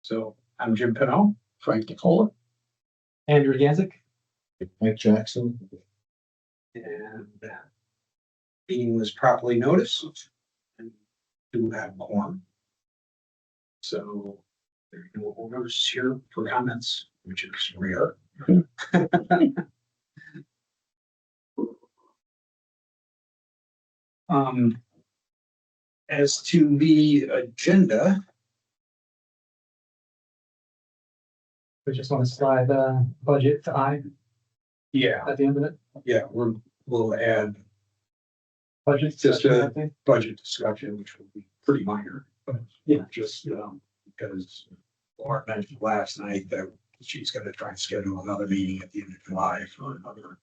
So I'm Jim Pennell, Frank Nicola, Andrew Ganzik. Mike Jackson. and meeting was properly noticed and do have a quorum. So there are no orders here for comments, which is rare. As to the agenda, We just want to slide the budget to I yeah, at the end of it. yeah, we'll add Budget. Just, discussion, I think. budget discussion, which will be pretty minor, but Yeah. just, because Laura mentioned last night that she's gonna try and schedule another meeting at the end of July for another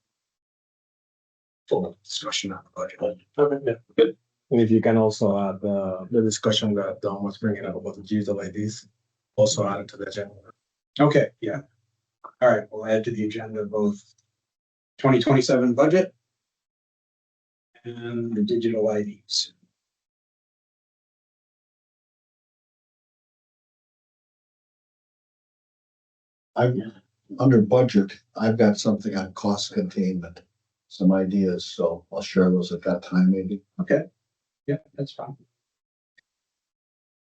full discussion on the budget. Okay, yeah, good. And if you can also add the discussion that Don was bringing up about the digital IDs, also add it to the agenda. Okay, yeah. All right, we'll add to the agenda both 2027 budget and the digital IDs. Under budget, I've got something on cost containment, some ideas, so I'll share those at that time maybe. Okay. Yeah, that's fine.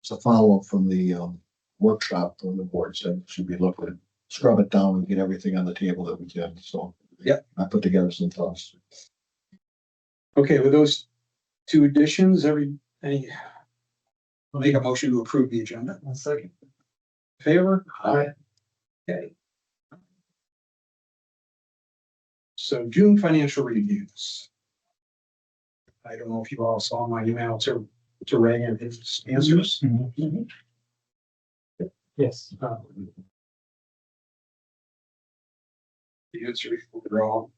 It's a follow-up from the workshop when the board said should be looked at, scrub it down and get everything on the table that we can, so. Yep. I put together some thoughts. Okay, with those two additions, any I'll make a motion to approve the agenda. 1 second. Favor? Aye. Okay. So June financial reviews. I don't know if you all saw my email to Ray and his answers. Yes. The answers were all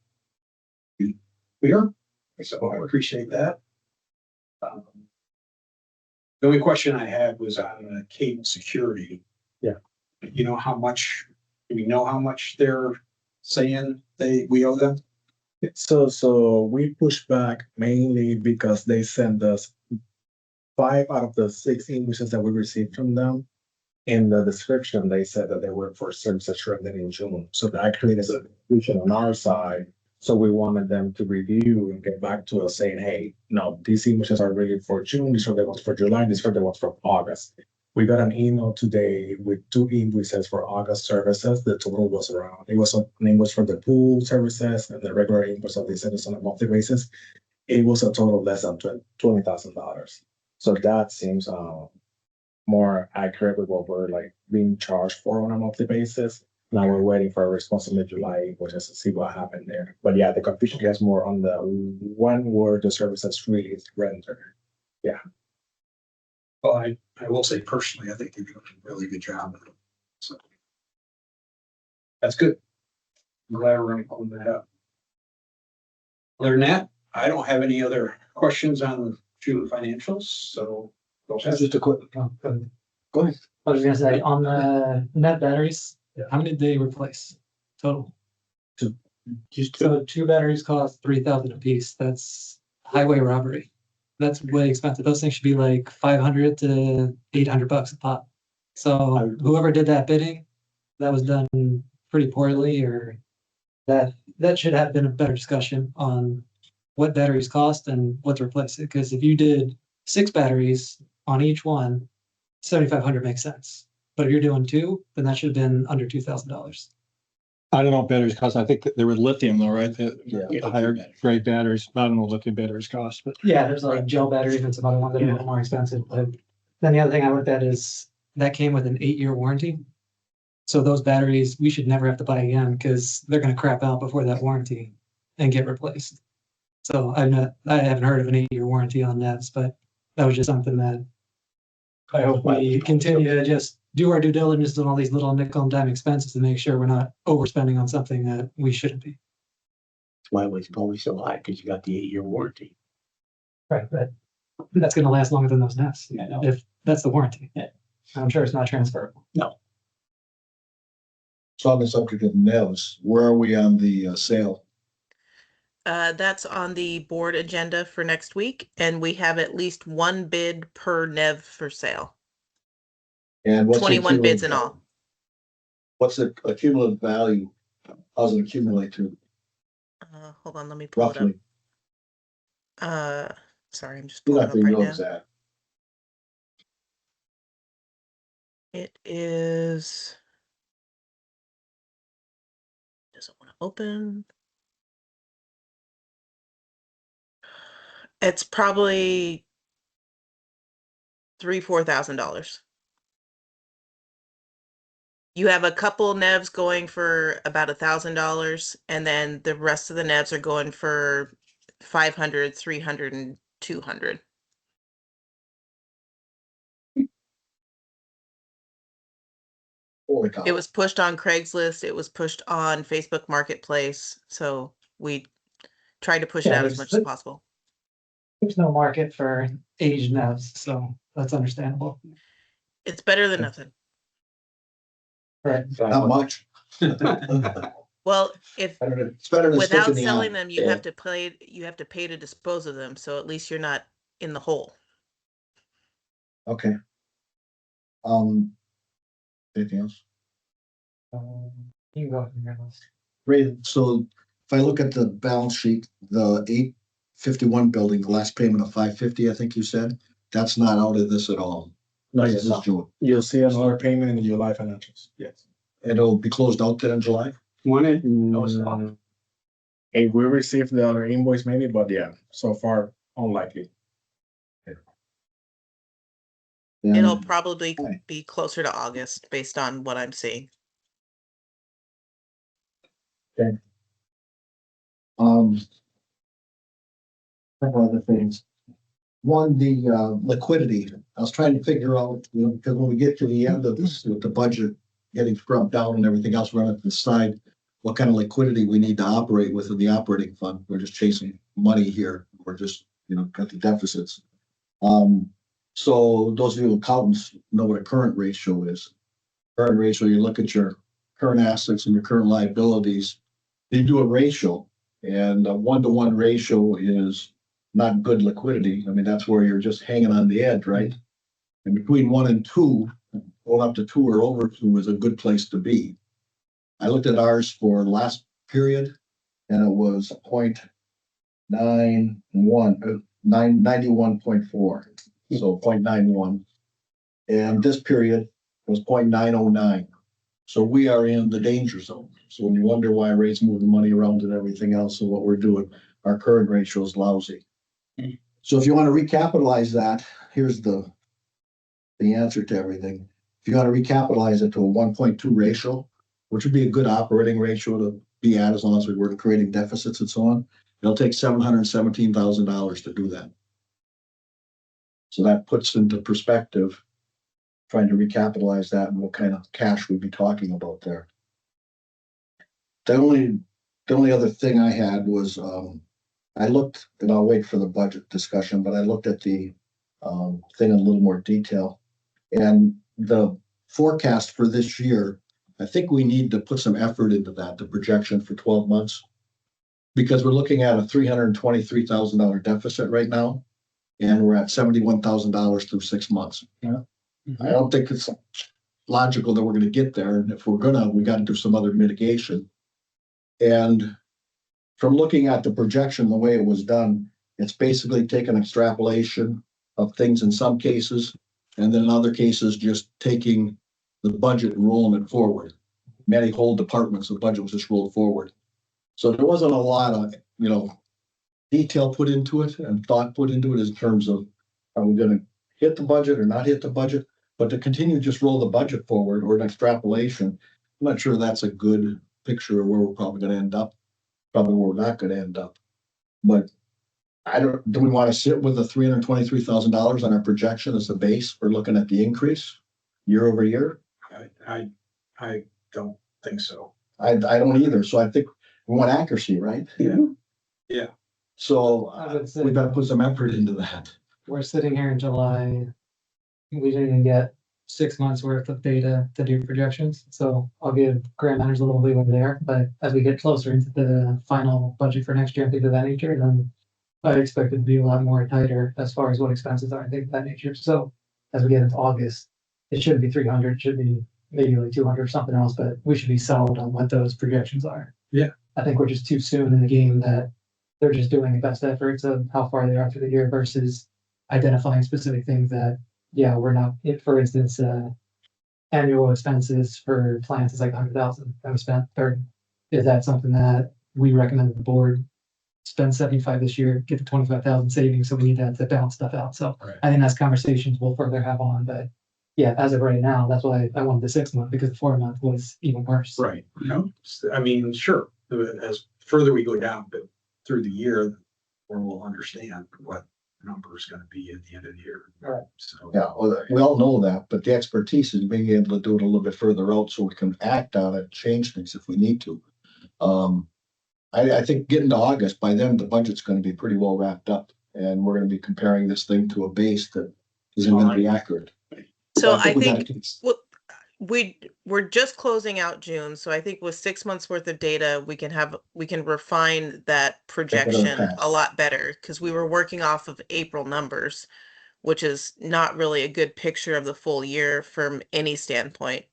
clear, so I appreciate that. The only question I had was on cable security. Yeah. You know how much, do we know how much they're saying we owe them? So we push back mainly because they sent us 5 out of the 6 invoices that we received from them. In the description, they said that they were for services rendered in June. So that created a confusion on our side. So we wanted them to review and get back to us saying, hey, no, these invoices are really for June, these are the ones for July, these are the ones for August. We got an email today with 2 invoices for August services. The total was around, it was an invoice for the pool services and the regular invoice that they sent us on a monthly basis. It was a total less than $20,000. So that seems more accurate with what we're like being charged for on a monthly basis. Now we're waiting for a response in July, which is to see what happened there. But yeah, the confusion gets more on the when were the services really rendered. Yeah. Well, I will say personally, I think they're doing a really good job. So that's good. I'm glad we're gonna pull that up. Other than that, I don't have any other questions on the June financials, so. go ahead. Just a quick, go ahead. I was gonna say, on the net batteries, how many did they replace total? Just So 2 batteries cost 3,000 a piece. That's highway robbery. That's way expensive. Those things should be like 500 to 800 bucks a pop. So whoever did that bidding, that was done pretty poorly, or that should have been a better discussion on what batteries cost and what to replace it. Because if you did 6 batteries on each one, 7,500 makes sense. But if you're doing 2, then that should have been under $2,000. I don't know what batteries cost. I think that they were lithium though, right? Yeah. The higher grade batteries. I don't know what lithium batteries cost, but Yeah, there's like gel batteries and some other ones that are a little more expensive, but then the other thing I looked at is that came with an 8-year warranty. So those batteries, we should never have to buy again because they're gonna crap out before that warranty and get replaced. So I haven't heard of an 8-year warranty on NEVs, but that was just something that I hope we continue to just do our due diligence on all these little nickel and dime expenses to make sure we're not overspending on something that we shouldn't be. That's why it's probably so high, because you got the 8-year warranty. Right, but that's gonna last longer than those NEVs. Yeah, I know. If that's the warranty. Yeah. I'm sure it's not transferable. So on the subject of NEVs, where are we on the sale? That's on the board agenda for next week, and we have at least 1 bid per NEV for sale. And what's the 21 bids in cumulative- all. What's the accumulative value? How's it accumulate to Hold on, let me pull it up. roughly? Sorry, I'm just You pulling don't it have up to right know now. exact. It is. Doesn't want to open. It's probably $3,000-4,000. You have a couple nevs going for about $1,000, and then the rest of the nevs are going for 500, 300, and 200. Holy cow. It was pushed on Craigslist. It was pushed on Facebook Marketplace. So we tried to push it Yeah, out as there's- much as possible. There's no market for aged nevs, so that's understandable. It's better than nothing. Right. Not much. Well, if It's better than without sticking the selling eye. them, you have to pay to dispose of them. So at least you're not in the hole. Okay. Anything else? You can go from your list. Ray, so if I look at the balance sheet, the 851 building, the last payment of 550, I think you said, that's not out of this at all. No, This it's is not. June. You'll see another payment in July financials. Yes. It'll be closed out then in July? No, it's not. If we receive the other invoice, maybe, but yeah, so far unlikely. It'll Then- probably Right. be closer to August based on what I'm seeing. Couple other things. One, the liquidity. I was trying to figure out, because when we get to the end of this, with the budget getting scrubbed down and everything else, we're gonna decide what kind of liquidity we need to operate with in the operating fund. We're just chasing money here. We're just, got the deficits. So those of you accountants know what a current ratio is. Current ratio, you look at your current assets and your current liabilities. They do a ratio, and a 1-to-1 ratio is not good liquidity. I mean, that's where you're just hanging on the edge, right? And between 1 and 2, going up to 2 or over 2 is a good place to be. I looked at ours for last period, and it was 91.4, so 0.91. And this period was 0.909. So we are in the danger zone. So when you wonder why rates move the money around and everything else and what we're doing, our current ratio is lousy. So if you want to recapitalize that, here's the answer to everything. If you want to recapitalize it to a 1.2 ratio, which would be a good operating ratio to be at as long as we weren't creating deficits and so on, it'll take $717,000 to do that. So that puts into perspective, trying to recapitalize that and what kind of cash we'd be talking about there. The only other thing I had was, I looked, and I'll wait for the budget discussion, but I looked at the thing in a little more detail. And the forecast for this year, I think we need to put some effort into that, the projection for 12 months. Because we're looking at a $323,000 deficit right now, and we're at $71,000 through 6 months. I don't think it's logical that we're gonna get there, and if we're gonna, we gotta do some other mitigation. And from looking at the projection, the way it was done, it's basically taking extrapolation of things in some cases, and then in other cases, just taking the budget and rolling it forward. Many whole departments, the budget was just rolled forward. So there wasn't a lot of, detail put into it and thought put into it in terms of, are we gonna hit the budget or not hit the budget? But to continue to just roll the budget forward or an extrapolation, I'm not sure that's a good picture of where we're probably gonna end up. Probably where we're not gonna end up. But do we want to sit with the $323,000 on our projection as the base for looking at the increase year over year? I don't think so. I don't either. So I think we want accuracy, right? Yeah. Yeah. So I would say- we gotta put some effort into that. We're sitting here in July. We didn't even get 6 months worth of data to do projections, so I'll give grant managers a little leeway there, but as we get closer into the final budget for next year and things of that nature, then I expect it to be a lot more tighter as far as what expenses are and things of that nature. So as we get into August, it shouldn't be 300, it should be maybe like 200 or something else, but we should be solid on what those projections are. Yeah. I think we're just too soon in the game that they're just doing the best efforts of how far they are through the year versus identifying specific things that, yeah, we're not, if, for instance, annual expenses for plants is like 100,000, and we spent 30. Is that something that we recommend the board spend 75 this year, get the 25,000 savings, so we need that to balance stuff out, so. Right. I think that's conversations we'll further have on, but yeah, as of right now, that's why I wanted the 6 month, because the 4 month was even worse. Right, no, I mean, sure, as further we go down, but through the year, where we'll understand what number is gonna be at the end of the year. Right. So. Yeah, well, we all know that, but the expertise is being able to do it a little bit further out so we can act on it, change things if we need to. I think getting to August, by then the budget's gonna be pretty well wrapped up and we're gonna be comparing this thing to a base that isn't gonna be accurate. So I we think, gotta- well, we're just closing out June, so I think with 6 months worth of data, we can refine that projection past. a lot better, because we were working off of April numbers, which is not really a good picture of the full year from any standpoint.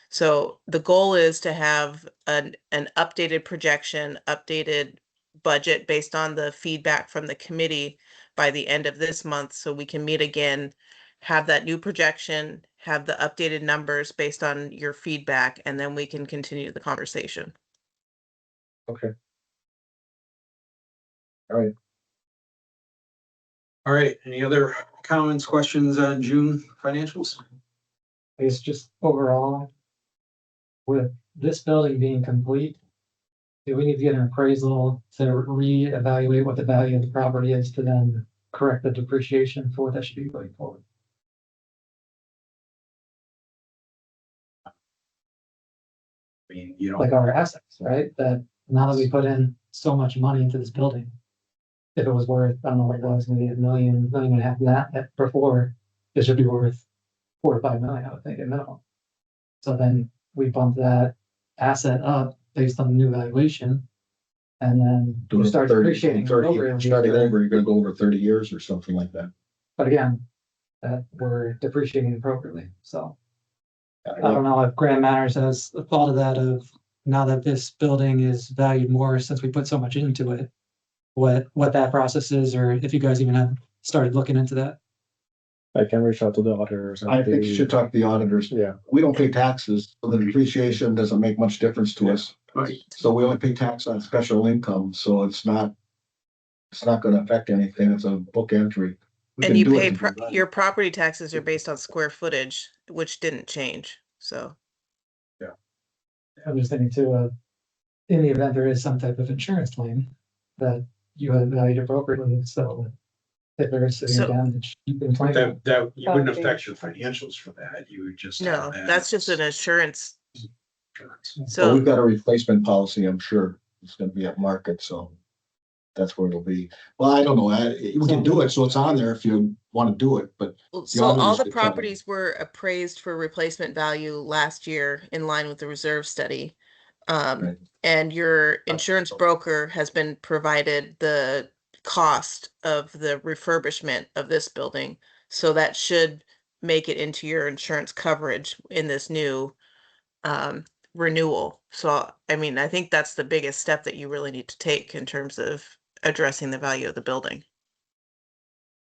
So the goal is to have an updated projection, updated budget based on the feedback from the committee by the end of this month, so we can meet again, have that new projection, have the updated numbers based on your feedback, and then we can continue the conversation. Okay. All right, any other comments, questions on June financials? I guess just overall, with this building being complete, do we need to get an appraisal to reevaluate what the value of the property is to then correct the depreciation for what that should be going forward? I mean, you know, Like our assets, right? That now that we put in so much money into this building, if it was worth, I don't know what it was, maybe $1 million, $1.5 million, that before, it should be worth 4 to 5 million, I would think, at minimum. So then we bump that asset up based on the new valuation. And then Do you it start 30 depreciating. starting over, you're gonna go over 30 years or something like that. But again, that we're depreciating appropriately, so. I don't know if Grand Manners has thought of that of now that this building is valued more since we put so much into it. What that process is, or if you guys even have started looking into that. I can reach out to the auditors. I think you should talk to the auditors. Yeah. We don't pay taxes, so the depreciation doesn't make much difference to us. right, So we only pay tax on special income, so it's not gonna affect anything. It's a book entry. We And can you do it pay, if we like. your property taxes are based on square footage, which didn't change, so. I'm just thinking too, in the event there is some type of insurance claim that you have valued appropriately, so. If there is severe So- damage, you can claim it. that, you wouldn't affect your financials for that, you would just. No, have that that's just an as insurance, insurance. But so. we've got a replacement policy, I'm sure. It's gonna be at market, so that's where it'll be. Well, I don't know. We can do it, so it's on there if you wanna do it, but So all auditors the could tell you. properties were appraised for replacement value last year in line with the reserve study. Right. And your insurance broker has been provided the cost of the refurbishment of this building. So that should make it into your insurance coverage in this new renewal. So, I mean, I think that's the biggest step that you really need to take in terms of addressing the value of the building.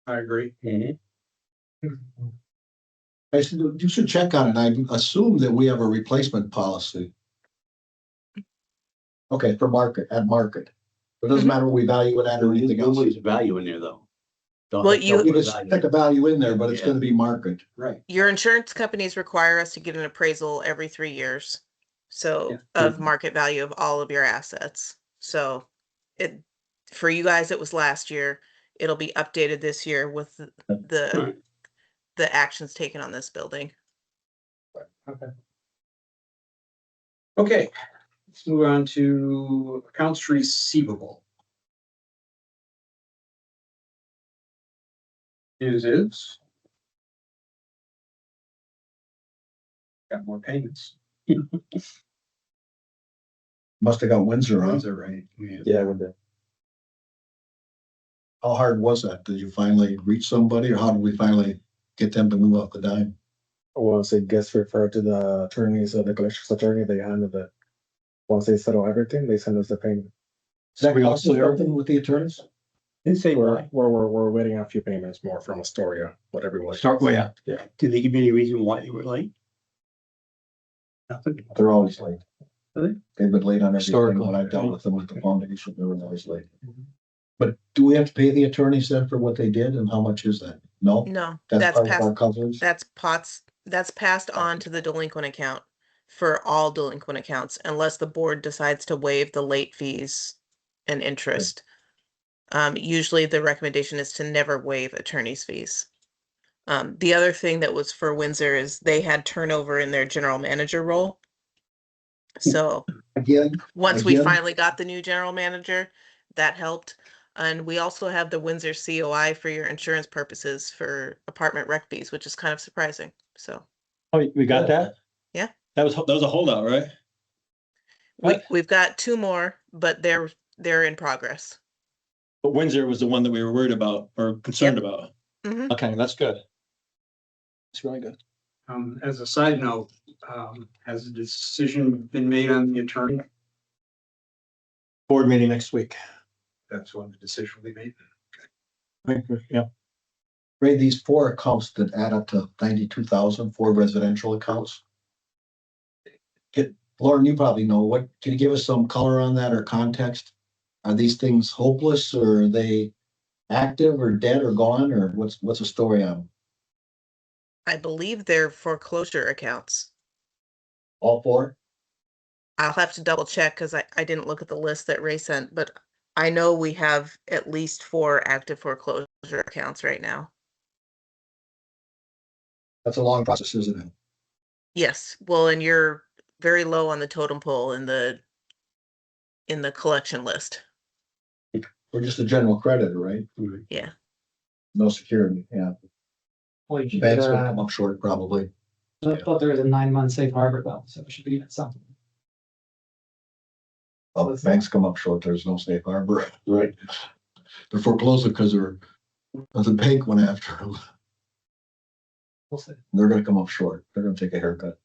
I agree. I said, you should check on it. I assume that we have a replacement policy. Okay, for market, at market. It doesn't matter what we value it at or anything else. There's value in there though. Don't Well, have to you- put We just value. stick a value in there, but it's Yeah. gonna be market. Right. Your insurance companies require us to get an appraisal every 3 years. So Yeah. of market value of all of your assets. So it, for you guys, it was last year. It'll be updated this year with the actions taken on this building. Okay, let's move on to accounts receivable. Is. Got more payments. Must have got Windsor on. Is that right? Yeah, with the, How hard was that? Did you finally reach somebody or how did we finally get them to move off the dime? once it gets referred to the attorneys or the collections attorney, they handle it. Once they settle everything, they send us the payment. Does that We all cost us clear? something with the attorneys? Didn't say why. We're waiting a few payments more from Astoria, whatever it was. Start, well, yeah. Did they give you any reason why you were late? Nothing. They're always late. Really? They've been late on everything Historically. when I've dealt with them with the foundation, they were always late. But do we have to pay the attorneys then for what they did and how much is that? No? No, That's that's part of our passed, coverage? that's passed on to the delinquent account for all delinquent accounts, unless the board decides to waive the late fees and interest. Usually the recommendation is to never waive attorney's fees. The other thing that was for Windsor is they had turnover in their general manager role. So Again, once we Again? finally got the new general manager, that helped. And we also have the Windsor COI for your insurance purposes for apartment rec fees, which is kind of surprising. So Oh, we got that? Yeah. That was a holdout, right? we've got two more, but they're in progress. But Windsor was the one that we were worried about or concerned about. Mhm. Okay, that's good. It's really good. As a side note, has a decision been made on the attorney? Board meeting next week. That's when the decision will be made. Yeah. Ray, these 4 accounts that add up to 92,000, 4 residential accounts. Lauren, you probably know, can you give us some color on that or context? Are these things hopeless or are they active or dead or gone or what's the story on them? I believe they're foreclosure accounts. All 4? I'll have to double check because I didn't look at the list that Ray sent, but I know we have at least 4 active foreclosure accounts right now. That's a long process, isn't it? Yes, well, and you're very low on the totem pole in the collection list. We're just a general creditor, right? Yeah. No security, yeah. Well, you should, Bank's gonna come up short probably. I thought there was a 9-month safe harbor though, so we should be at something. Well, if banks come up short, there's no safe harbor. Right. They're foreclosing because the bank went after them. We'll see. They're gonna come up short. They're gonna take a haircut.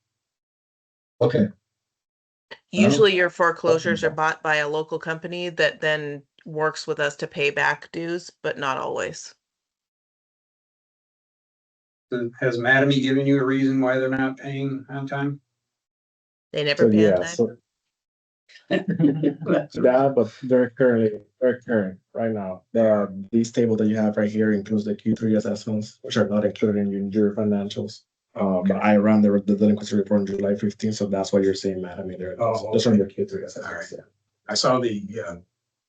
Okay, Usually your foreclosures are bought by a local company that then works with us to pay back dues, but not always. Has Mattamy given you a reason why they're not paying on time? They So never pay on yeah, time. so yeah, but they're current right now. These table that you have right here includes the Q3 assessments, which are not included in your financials. But I ran the delinquency report on July 15th, so that's why you're seeing Mattamy there. Oh, Those are okay. the Q3 assessments. All right. Yeah. I saw the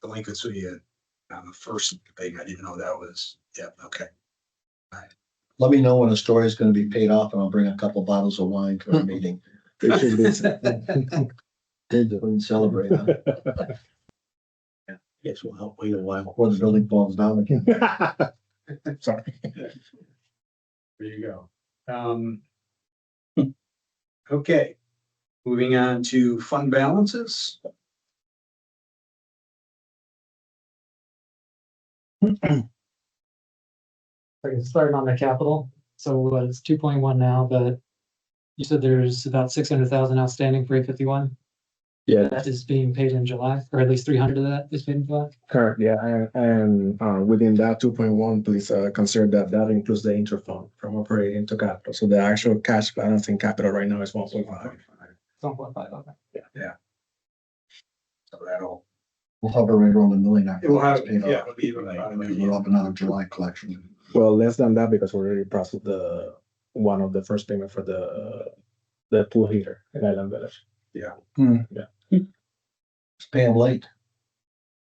delinquency on the first thing. I didn't know that was, yeah, okay. let me know when a story is gonna be paid off and I'll bring a couple bottles of wine to our meeting. It should be. We can celebrate, huh? Guess we'll help wait a while. Before the building falls down again. Sorry. There you go. Okay, moving on to fund balances. Okay, starting on the capital, so it's 2.1 now, but you said there's about 600,000 outstanding for 851. Yeah, That is being paid in July, or at least 300 of that is paid in July. current, yeah, and within that 2.1, please consider that includes the interfund from operating to capital. So the actual cash balance in capital right now is 1.5. 1.5, okay. So that'll. We'll hover right around the million after. It will have, it's paid off. yeah, it'll be about a million. We'll have another July collection. Well, less than that because we already processed one of the first payment for the pool heater in Island Village. It's paying late.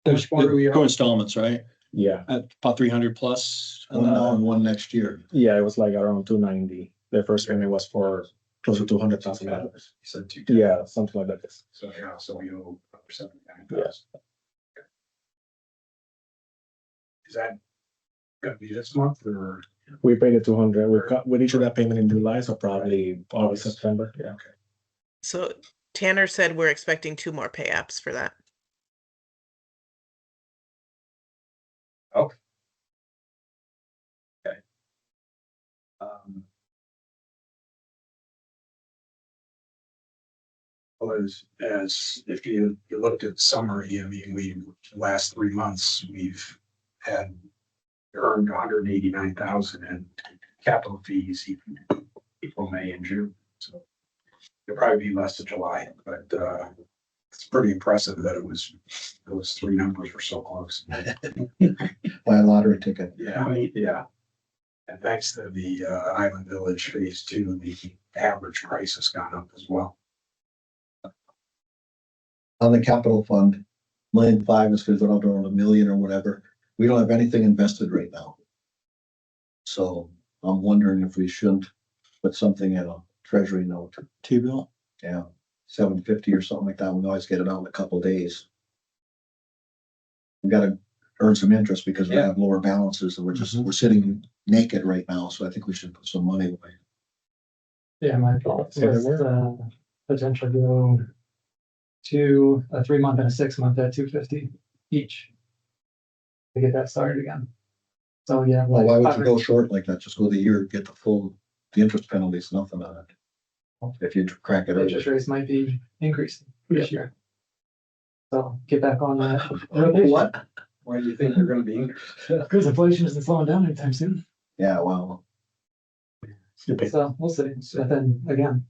There's more do we owe? 2 installments, right? Yeah, At about 300 plus. One now and one next year. yeah, it was like around 290. The first payment was for close to $200,000. You said two. Yeah, something like that. So, yeah, so we owe over 79,000. Yes. Is that gonna be this month or? We paid the 200. We issued that payment in July, so probably August, September. Yeah. So Tanner said we're expecting 2 more pay apps for that. was, as if you looked at summary, I mean, the last 3 months, we've had earned 189,000 in capital fees, April, May and June, so it'll probably be less in July, but, it's pretty impressive that those three numbers were so close. By a lottery ticket. Yeah, yeah. And thanks to the Island Village Phase 2, the average price has gone up as well. On the capital fund, 1.5 is because they're under $1 million or whatever. We don't have anything invested right now. So I'm wondering if we shouldn't put something in a treasury note. T-bill. Yeah, 750 or something like that. We always get it out in a couple of days. We gotta earn some interest because we Yeah. have lower balances and we're sitting naked right now. So I think we should put some money away. Yeah, my thoughts Yeah, was, there potentially go to a 3 month and a 6 month at 250 each. To get that started again. So, yeah. Well, like why would you 500 go short like that? Just go the year, get the interest penalties, nothing on it. If you crack it Interest over. rates might be increasing this year. So get back on that. rotation. What? Why do you think they're gonna be? Because inflation isn't slowing down anytime soon. Yeah, well, So we'll see. But then again,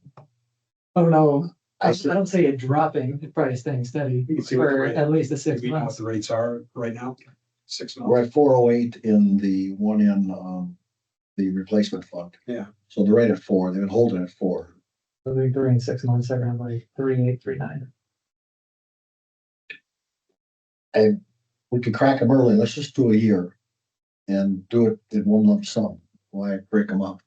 I don't know. I don't see it dropping, it's probably staying steady You can see what the for rate- at least a Do 6 we know what months. the rates are right now? 6 we're months. at 408 in the one in, the replacement fund. Yeah. So they're right at 4. They've been holding at 4. So they're doing 6 months, they're around like 3.8, 3.9. We could crack them early. Let's just do a year and do it in one lump sum. Why break them up?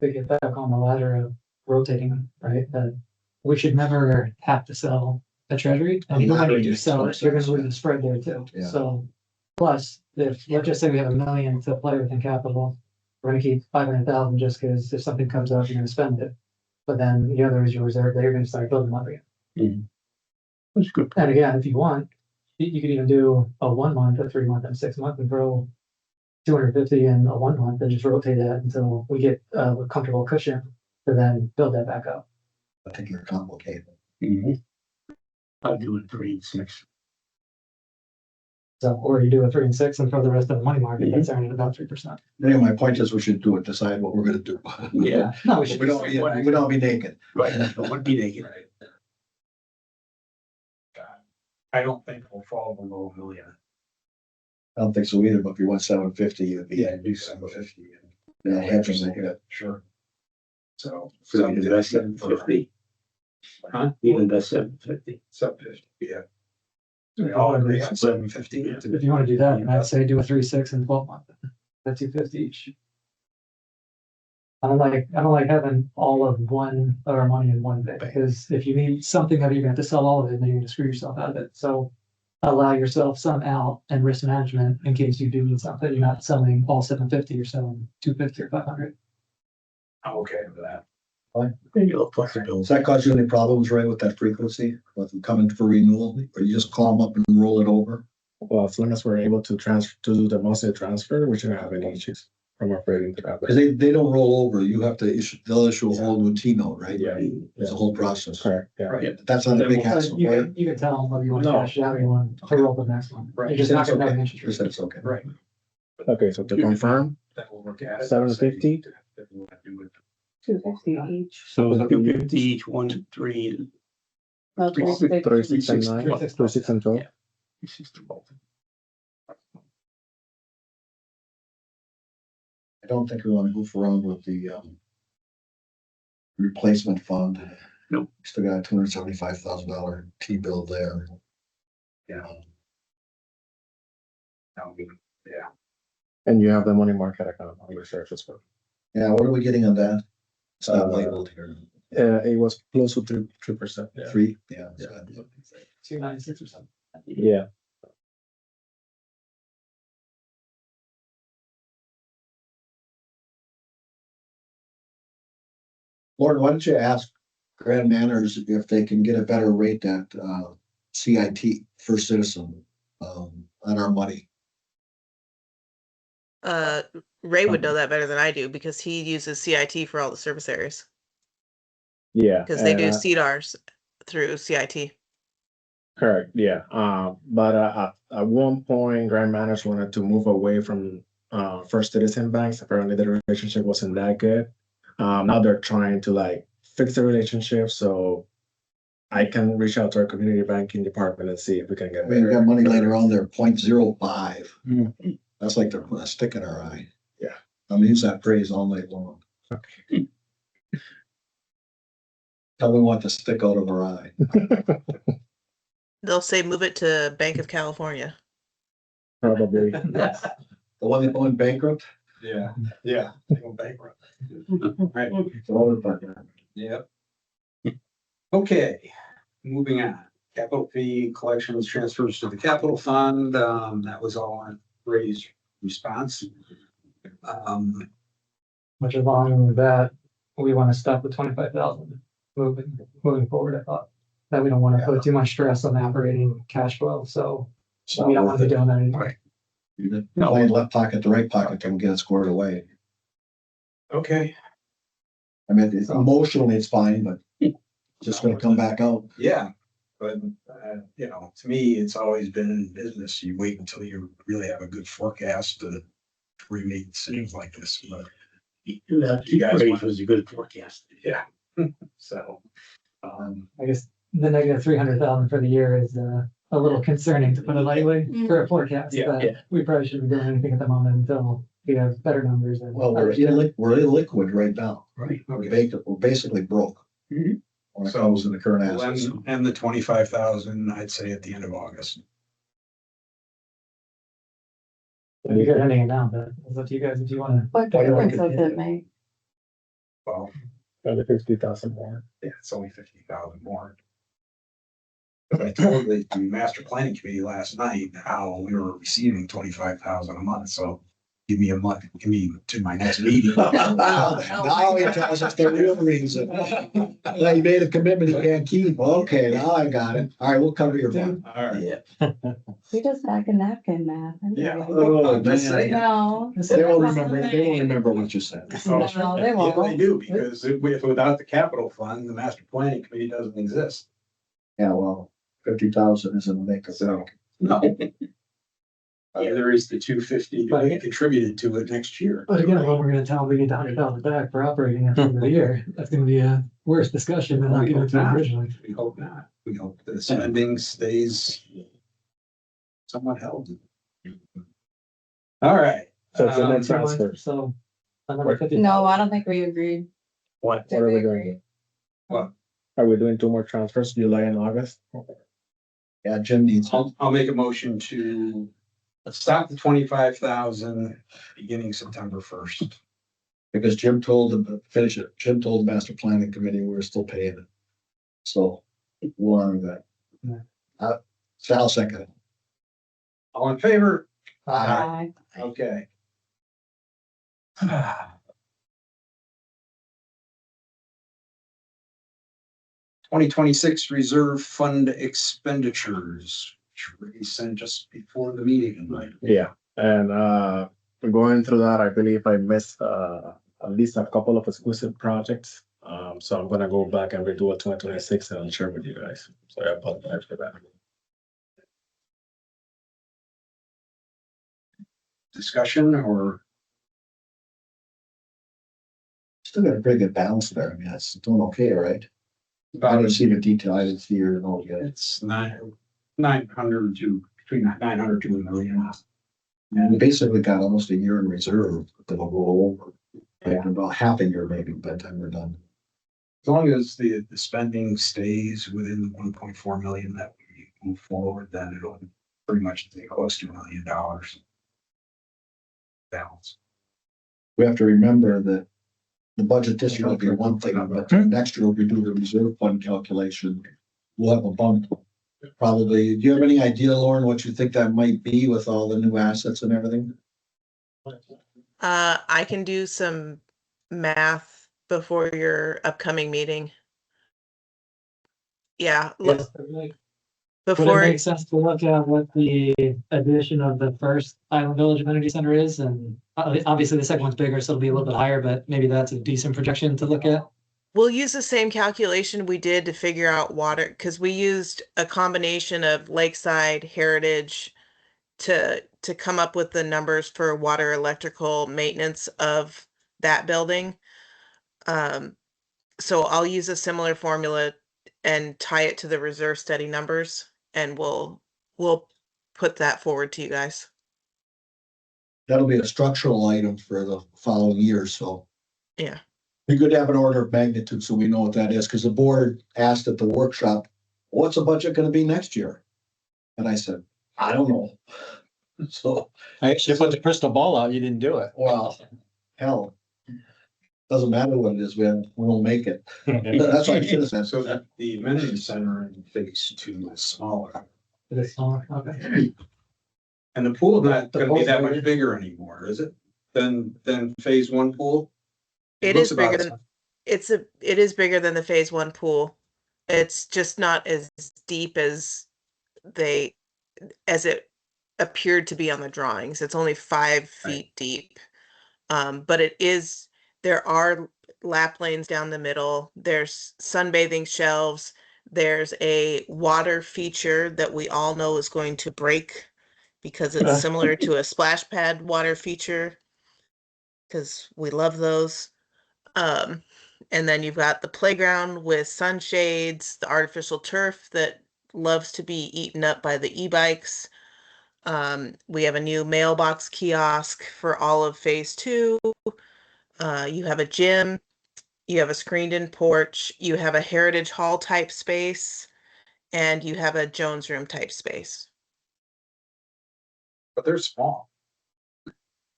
To get back on the ladder of rotating them, right? That we should never have to sell a treasury. And even when you do sell it, you're gonna lose the spread there too. Yeah. So plus, if, let's just say we have $1 million to play with in capital, we're gonna keep 500,000 just because if something comes up, you're gonna spend it. But then the other is your reserve, they're gonna start building up again. That's good. And again, if you want, you could even do a 1 month, a 3 month, and a 6 month and throw 250 in a 1 month and just rotate that until we get a comfortable cushion to then build that back up. I think you're complicated. I'm doing 3 and 6. So, or you do a 3 and 6 and throw the rest of the money market, that's earning about 3%. Anyway, my point is we should do it, decide what we're gonna do. Yeah. No, we We should. don't be naked. Right, I would be naked. I don't think we'll fall below $1 million. I don't think so either, but if you want 750, you'd be. Yeah, do 750. Yeah, hedge a little bit. Sure. So. So you invest 750. Huh? You invest 750. 750, yeah. We all agree on 750. If you wanna do that, and I'd say do a 3, 6 and 12 month, at 250 each. I don't like having all of our money in one bit, because if you need something that you're gonna have to sell all of it, then you're gonna screw yourself out of it, so. Allow yourself some out and risk management in case you do need something, you're not selling all 750, you're selling 250 or 500. I'm okay with that. And you'll flexibility. Does that cause you any problems, Ray, with that frequency, with them coming for renewal, or you just call them up and roll it over? Well, as long as we're able to do the monthly transfer, we shouldn't have any issues from operating to that. Because they don't roll over, you have to they'll issue a whole new T-note, right? Yeah. It's a whole process. Correct, yeah. Right. That's not a big So hassle, you right? can tell them whether you want to No. cash it out or you want to roll the next one. Right. You're just not That's gonna have okay. an interest You rate. said it's okay. Right. Okay, so to confirm, Then we'll look at it. 750? If we want to do it. 250 each. So 250 each, 1, 3. No, 360. 36 and 9, 36. 36 and 12. Yeah. 360. I don't think we want to goof around with the replacement fund. Nope. Still got a $275,000 T-bill there. Yeah. That would be, yeah. And you have the money market account on the surface. as well. Yeah, what are we getting on that? It's not Uh, labeled here. It was close to 3%. Yeah. 3? Yeah. it's Yeah. not- 296 or something. Yeah. Lauren, why don't you ask Grand Manners if they can get a better rate at CIT, First Citizen, on our money? Ray would know that better than I do because he uses CIT for all the service areas Yeah. because they do and, CDRs. through CIT. Correct, yeah. But at one point, Grand Managed wanted to move away from First Citizen banks. Apparently, the relationship wasn't that good. Now they're trying to like fix the relationship, so I can reach out to our community banking department and see if we can get We got better. money later on there, 0.05. Hmm. That's like they're putting a stick in our eye. Yeah. I'll use that phrase all night long. Tell me what to stick out of our eye. They'll say move it to Bank of California. Probably. The one that went bankrupt? Yeah, yeah, they go bankrupt. Right, Throw it back there. yep. Okay, moving on. Capital fee collections transfers to the capital fund, that was all on Ray's response. Which along with that, we want to stop with 25,000 moving forward. I thought that we don't want to put too much stress on the operating cash flow, so we don't want to be doing that anymore. You play left pocket to right pocket to get it squared away. Okay, I mean, emotionally it's fine, but just gonna come back out. yeah, but, you know, to me, it's always been in business, you wait until you really have a good forecast to remake decisions like this, but. That You guys phrase want- was a good forecast. Yeah. So, I guess the negative 300,000 for the year is a little concerning, to put it lightly, for a forecast. Yeah. But Yeah. we probably shouldn't be doing anything at the moment until we have better numbers. And Well, we're illiquid right now. right, We're basically broke. Mhm. When it So, comes to the current Well, assets. and the 25,000, I'd say at the end of August. We could ending it now, but it's up to you guys if you want to. What difference does it make? Well, Probably 50,000 more. yeah, it's only 50,000 more. But I told the master planning committee last night how we were receiving 25,000 a month, so give me a month, give me to my next meeting. Now he tells us the real reason. Now he made a commitment he can't keep. Okay, now I got it. All right, we'll cover your butt. All right. We just back a napkin, Matt. Yeah. Oh, I'm just man. saying. No. They won't remember what you said. No, they Yeah, they won't. do, because if without the capital fund, the master planning committee doesn't exist. Yeah, well, 50,000 isn't a make or break. No. There is the 250 to be contributed to it next year. But again, when we're gonna tell them we get 100,000 back for operating at the end of the year, that's gonna be a worse discussion than not giving it to them originally. We hope not. We hope the spending stays somewhat held. All right. So it's the Um, next transfer. So. Another 50. No, I don't think we agreed. What Did are we we doing? agree? Are we doing two more transfers, July and August? Yeah, Jim needs. I'll make a motion to stop the 25,000 beginning September 1st. Because Jim told them, finish it, Jim told the master planning committee we were still paying it. So we'll honor that. Sal second. All in favor? Aye. Okay. 2026 reserve fund expenditures, which we sent just before the meeting, right? Yeah, and going through that, I believe I missed at least a couple of exclusive projects. So I'm gonna go back and redo a 2026 and I'll share with you guys. So I apologize for that. Discussion or? Still got a pretty good balance there. I mean, it's doing okay, right? I didn't see the detail. I didn't see your note yet. It's 900 to between 900 to $1 million. And we basically got almost a year in reserve that'll roll over. And about half a year maybe by the time we're done. As long as the spending stays within the 1.4 million that we move forward, then it'll pretty much stay close to $1 million. Balance. We have to remember that the budget this year will be one thing, but next year we do the reserve fund calculation. We'll have a bump. Probably, do you have any idea, Lauren, what you think that might be with all the new assets and everything? I can do some math before your upcoming meeting. Yeah, look, Yes, would it before, make sense to look at what the addition of the first Island Village Amenity Center is? And obviously the second one's bigger, so it'll be a little bit higher, but maybe that's a decent projection to look at. We'll use the same calculation we did to figure out water, because we used a combination of Lakeside, Heritage to come up with the numbers for water electrical maintenance of that building. So I'll use a similar formula and tie it to the reserve study numbers, and we'll put that forward to you guys. That'll be a structural item for the following year, so. Yeah. Be good to have an order of magnitude so we know what that is, because the board asked at the workshop, what's the budget gonna be next year? And I said, I don't know. So, I actually put the crystal ball out, you didn't do it. well, hell. Doesn't matter what it is, we won't make it. That's what I should have said. So that the amenity center in phase 2 is smaller. It is smaller, okay. And the pool not The gonna be pool's that bigger. much bigger anymore, is it? Than phase 1 pool? It looks is bigger about than, it is bigger than the phase 1 pool. It's just not as deep as it appeared to be on the drawings. It's only 5 feet deep. But there are lap lanes down the middle. There's sunbathing shelves. There's a water feature that we all know is going to break because it's similar to a splash pad water feature, because we love those. And then you've got the playground with sunshades, the artificial turf that loves to be eaten up by the e-bikes. We have a new mailbox kiosk for all of phase 2. You have a gym, you have a screened-in porch, you have a Heritage Hall type space, and you have a Jones Room type space. But they're small.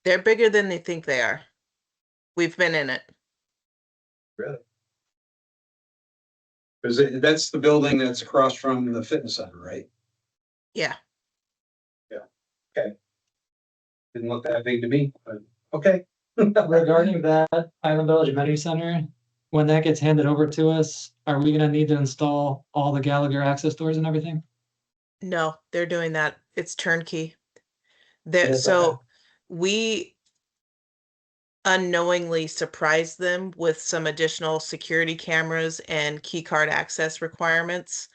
They're bigger than they think they are. We've been in it. Really? Because that's the building that's across from the fitness center, right? Yeah. Didn't look that big to me, but okay. Regarding that Island Village Amenity Center, when that gets handed over to us, are we gonna need to install all the Gallagher access doors and everything? No, they're doing that. It's turnkey. It is, So okay. we unknowingly surprised them with some additional security cameras and key card access requirements.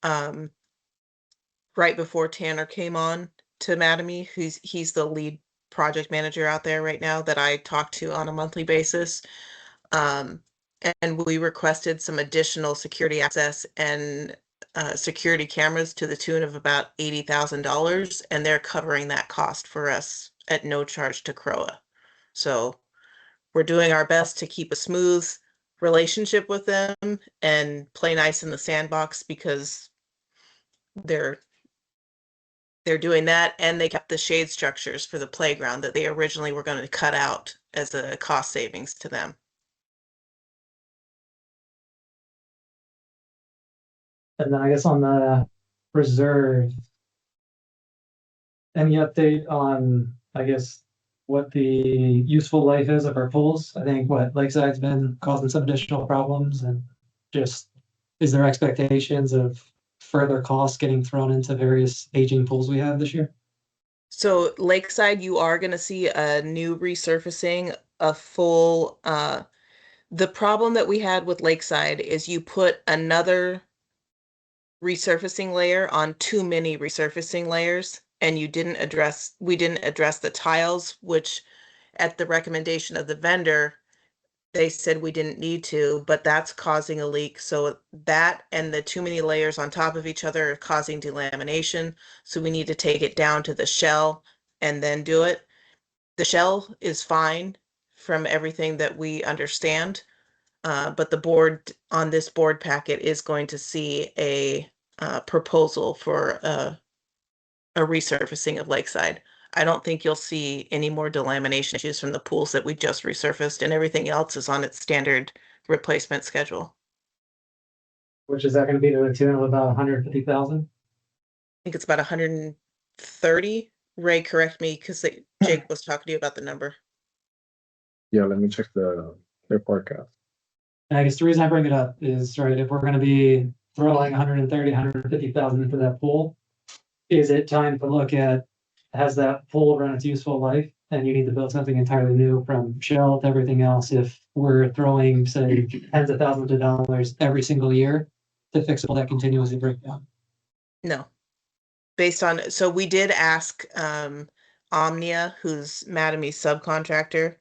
Right before Tanner came on to Mattamy, he's the lead project manager out there right now that I talk to on a monthly basis. And we requested some additional security access and security cameras to the tune of about $80,000, and they're covering that cost for us at no charge to CROA. So we're doing our best to keep a smooth relationship with them and play nice in the sandbox, because they're doing that, and they kept the shade structures for the playground that they originally were going to cut out as a cost savings to them. And then I guess on the reserve, any update on, I guess, what the useful life is of our pools? I think Lakeside's been causing some additional problems, and just, is there expectations of further costs getting thrown into various aging pools we have this year? So Lakeside, you are going to see a new resurfacing, a full, the problem that we had with Lakeside is you put another resurfacing layer on too many resurfacing layers, and we didn't address the tiles, which at the recommendation of the vendor, they said we didn't need to, but that's causing a leak. So that and the too many layers on top of each other are causing delamination. So we need to take it down to the shell and then do it. The shell is fine from everything that we understand. But the board on this board packet is going to see a proposal for a resurfacing of Lakeside. I don't think you'll see any more delamination issues from the pools that we just resurfaced, and everything else is on its standard replacement schedule. Which is that gonna be to the tune of about 150,000? I think it's about 130. Ray, correct me, because Jake was talking to you about the number. Yeah, let me check the forecast. And I guess the reason I bring it up is, right, if we're gonna be throwing 130, 150,000 into that pool, is it time to look at, has that pool run its useful life? and you need to build something entirely new from shell to everything else, if we're throwing, say, tens of thousands of dollars every single year to fix all that continuously breakdown. No. Based on, so we did ask Omnia, who's Matamy's subcontractor,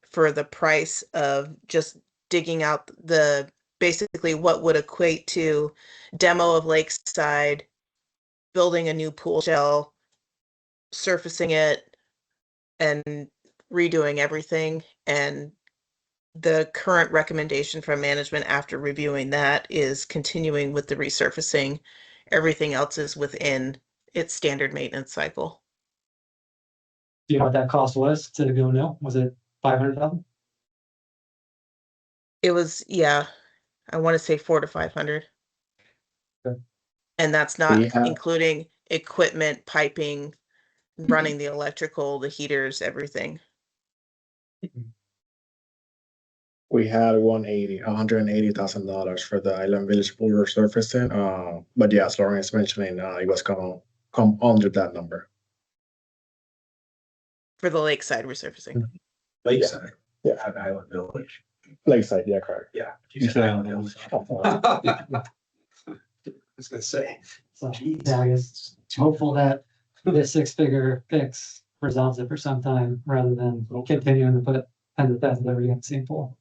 for the price of just digging out basically what would equate to demo of Lakeside, building a new pool shell, surfacing it, and redoing everything. And the current recommendation from management after reviewing that is continuing with the resurfacing. Everything else is within its standard maintenance cycle. Do you know what that cost was to go new? Was it 500,000? It was, yeah, I want to say 400 to 500. Okay. And that's not We have- including equipment, piping, running the electrical, the heaters, everything. We had $180,000 for the Island Village pool resurfacing. But yeah, as Lauren is mentioning, it was come under that number. For the lakeside resurfacing. Lakeside. Yeah. At Island Village. Lakeside, yeah, correct. Yeah. You said Island Village. I was gonna say. So, yeah, I guess hopeful that this 6-figure fix resolves it for some time rather than continuing to put tens of thousands every year in the same pool.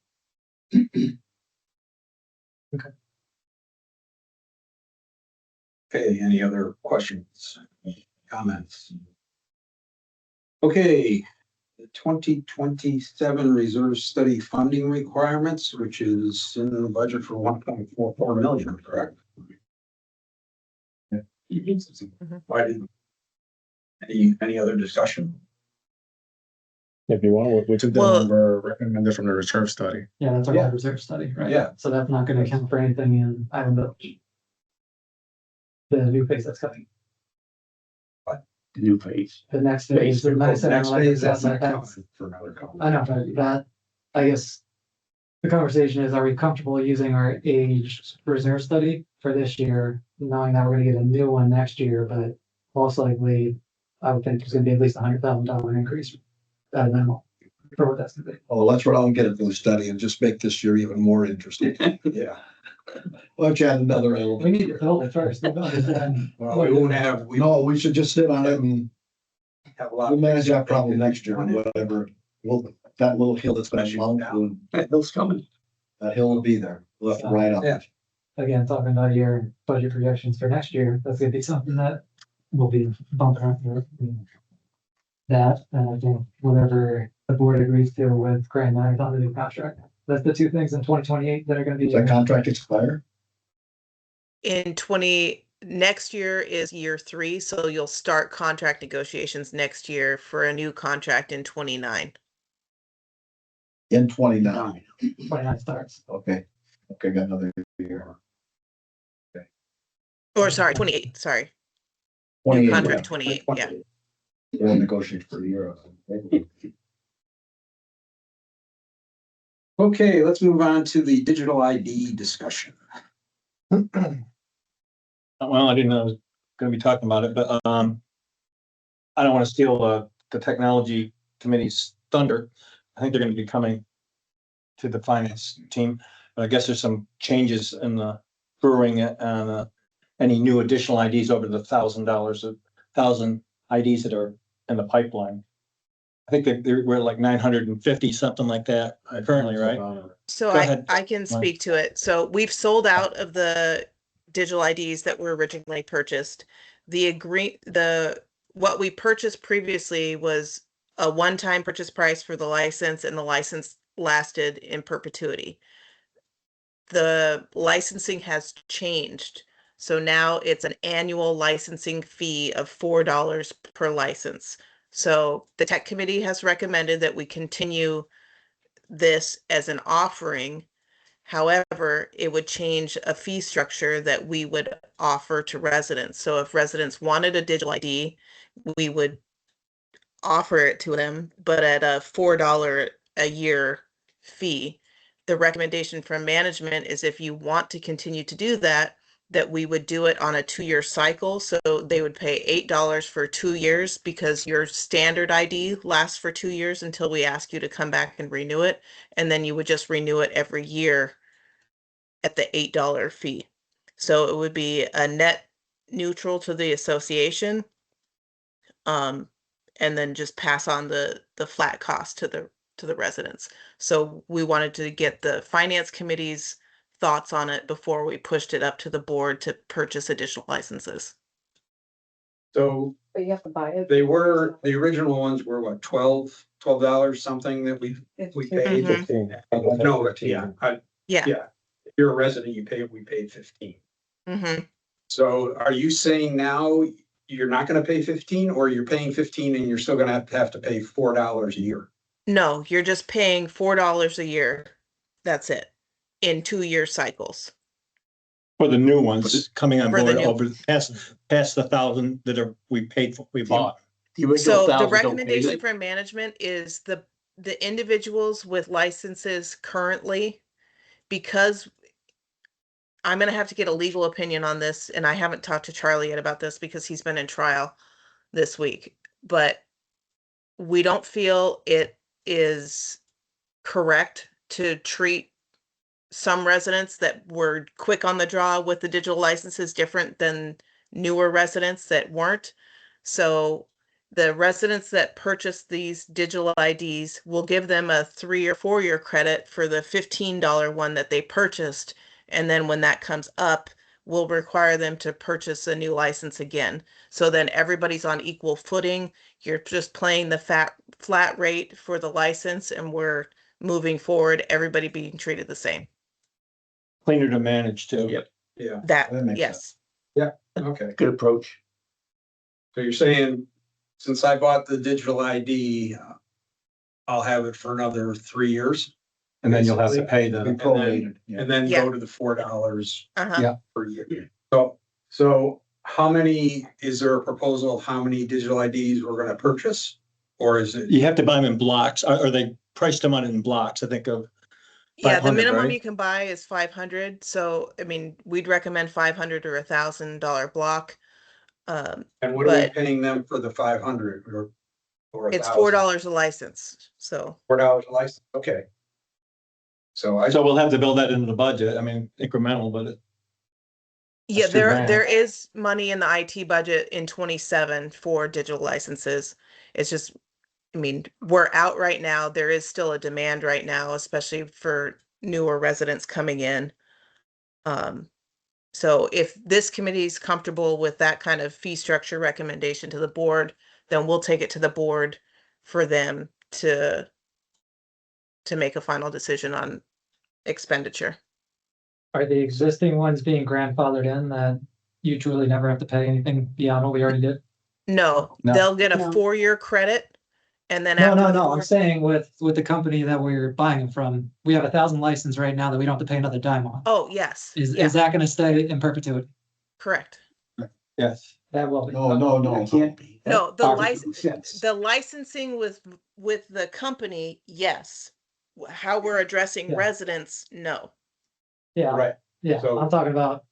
Okay, any other questions, comments? Okay, the 2027 reserve study funding requirements, which is in the budget for 1.44 million, correct? Why didn't? Any other discussion? If you want, we took the Well- number recommended from the reserve study. Yeah, that's our Yeah. reserve study, right? Yeah. So that's not gonna account for anything in Island Village. The new phase that's coming, New phase. the next phase, the next. Next phase, that's not that's- coming for another couple. I know, but that, I guess. The conversation is, are we comfortable using our age reserve study for this year, knowing that we're gonna get a new one next year, but most likely. I would think there's gonna be at least $100,000 increase at a minimum for what that's gonna be. Oh, let's run out and get it for the study and just make this year even more interesting. Yeah, Why don't you add another We element? need to build it first. We don't understand. well, we won't have, we No, we should just sit on it and have a lot. we'll manage that problem next year, whatever. Well, that little hill that's been mounted, Hill's coming. that hill will be there, left and right Yeah. up. Again, talking about your budget projections for next year, that's gonna be something that will be bumping up your. That, and I think whatever the board agrees to with Grand Island on the new contract, that's the two things in 2028 that are gonna be. Does that contract expire? Next year is year 3, so you'll start contract negotiations next year for a new contract in 29. In 29. 29 starts. Okay, got another year. Or sorry, 28, sorry. 28, Contract 28, yeah. We'll negotiate for a year. Okay, let's move on to the digital ID discussion. Well, I didn't know I was gonna be talking about it, but, I don't wanna steal, the technology committee's thunder. I think they're gonna be coming to the finance team, but I guess there's some changes in the brewing and, any new additional IDs over the $1,000 IDs that are in the pipeline. I think we're like 950, something like that currently, right? So Go ahead, I can Mike. speak to it. So we've sold out of the digital IDs that were originally purchased. What we purchased previously was a one-time purchase price for the license, and the license lasted in perpetuity. The licensing has changed. So now it's an annual licensing fee of $4 per license. So the tech committee has recommended that we continue this as an offering. However, it would change a fee structure that we would offer to residents. So if residents wanted a digital ID, we would offer it to them, but at a $4 a year fee. The recommendation from management is if you want to continue to do that, that we would do it on a 2-year cycle. So they would pay $8 for 2 years because your standard ID lasts for 2 years until we ask you to come back and renew it. And then you would just renew it every year at the $8 fee. So it would be a net neutral to the association. And then just pass on the flat cost to the residents. So we wanted to get the finance committee's thoughts on it before we pushed it up to the board to purchase additional licenses. So But you have to buy it. the original ones were what, $12 something that we paid? Mhm. No, yeah, Yeah. yeah. If you're a resident, we paid 15. Mm-hmm. So are you saying now you're not gonna pay 15, or you're paying 15 and you're still gonna have to pay $4 a year? No, you're just paying $4 a year. That's it. In 2-year cycles. For the new ones coming on For the board new- over past the 1,000 that we paid for, we bought. The original So the 1,000 don't pay recommendation it. for management is the individuals with licenses currently, because I'm gonna have to get a legal opinion on this, and I haven't talked to Charlie yet about this because he's been in trial this week. But we don't feel it is correct to treat some residents that were quick on the draw with the digital licenses different than newer residents that weren't. So the residents that purchased these digital IDs will give them a 3 or 4 year credit for the $15 one that they purchased. And then when that comes up, we'll require them to purchase a new license again. So then everybody's on equal footing. You're just paying the flat rate for the license, and we're moving forward, everybody being treated the same. Cleaner to manage too. Yep. Yeah, That, That makes yes. okay. Good approach. So you're saying, since I bought the digital ID, I'll have it for another 3 years? And then you'll have to pay We the, prorated, yeah. And then Yeah. go to the $4 Uh-huh. Yeah. per year. So is there a proposal of how many digital IDs we're gonna purchase? Or is it? you have to buy them in blocks, or they priced them out in blocks, I think of. Yeah, the 500, minimum right? you can buy is 500. So, I mean, we'd recommend 500 or $1,000 block. And what are we but- paying them for the 500 or It's $1,000? $4 a license. So, $4 a license, okay. So So we'll have to build that into the budget. I mean, incremental, but yeah, That's $2,000. there is money in the IT budget in 27 for digital licenses. It's just, I mean, we're out right now. There is still a demand right now, especially for newer residents coming in. So if this committee is comfortable with that kind of fee structure recommendation to the board, then we'll take it to the board for them to make a final decision on expenditure. Are the existing ones being grandfathered in that you truly never have to pay anything beyond what we already did? No, No. they'll get a No. 4-year credit, and then No, after no, the no, I'm 4 saying with the company that we're buying them from, we have 1,000 license right now that we don't have to pay another dime on. Oh, yes. Is Yeah, that gonna stay in perpetuity? correct. yes. That will be. No. It can't be. No, the That license, makes sense. the licensing with the company, yes. How we're addressing Yeah. residents, no. Yeah, Right, yeah, So- I'm talking about,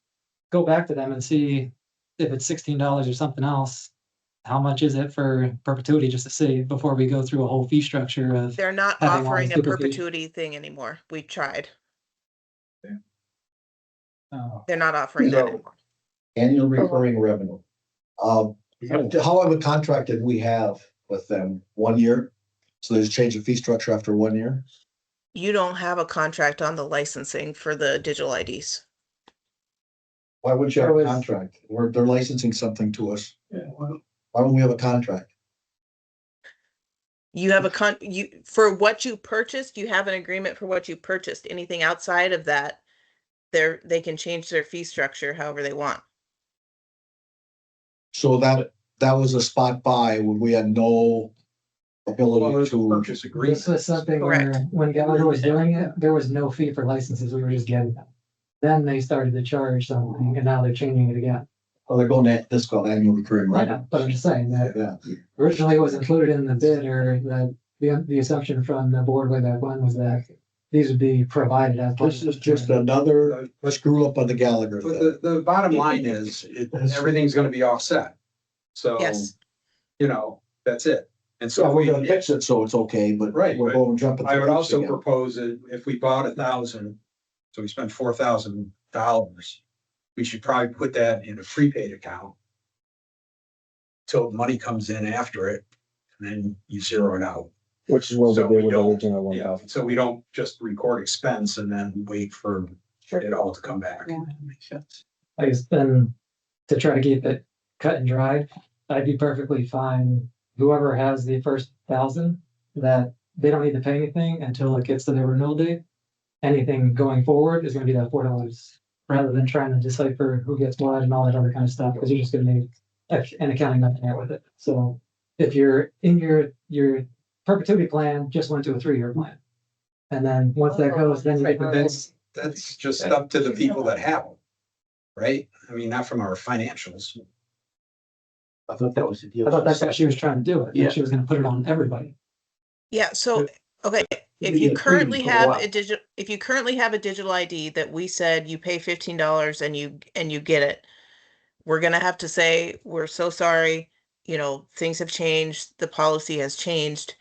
go back to them and see if it's $16 or something else. How much is it for perpetuity, just to see, before we go through a whole fee structure of, They're not Having all offering these a super fees. perpetuity thing anymore. We tried. oh, They're not offering that So- anymore. Annual recurring revenue. How of a contract did we have with them? 1 year? So there's a change of fee structure after 1 year? You don't have a contract on the licensing for the digital IDs. Why wouldn't you have There a was- contract? They're licensing something to us. yeah, Why don't we have a contract? You have for what you purchased, you have an agreement for what you purchased. Anything outside of that, they can change their fee structure however they want. So that was a spot buy when we had no well, ability there's a to. purchase agreement. this was something where, Correct. when Gallagher was doing it, there was no fee for licenses, we were just getting them. Then they started to charge something, and now they're changing it again. Oh, they're going to, this is called annual recurring I revenue. know, but I'm just saying that Yeah, originally it was included in the bid, or that the assumption from the board way back when was that these would be provided as. This is just another screw up on the Gallagher. But thing. the bottom line is, everything's gonna be offset. So, Yes. you know, that's it. And So so we're we, gonna fix it so it's okay, but Right, we're but going jumping. I would through also hoops again. propose that if we bought 1,000, so we spent $4,000, we should probably put that in a prepaid account till money comes in after it, and then you zero it out. Which is what So we we did with the don't- original one Yeah, thousand. so we don't just record expense and then wait for it all to come back. Yeah. Makes sense. I guess then to try to keep it cut and dried, I'd be perfectly fine. Whoever has the first 1,000, that they don't need to pay anything until it gets to their renewal date. Anything going forward is gonna be that $4, rather than trying to decipher who gets what and all that other kind of stuff, because you're just gonna make an accounting nightmare with it. So if you're in your perpetuity plan, just went to a 3-year plan. And then once that goes, then you Right, but that's just up to the people that have them, right? I mean, not from our financials. I thought that was the deal. I thought that's how she was trying to do it. Yeah. She was gonna put it on everybody. Yeah, so, okay, if We you get currently premium for a have while. a digital ID that we said you pay $15 and you get it, we're gonna have to say, we're so sorry, you know, things have changed, the policy has changed.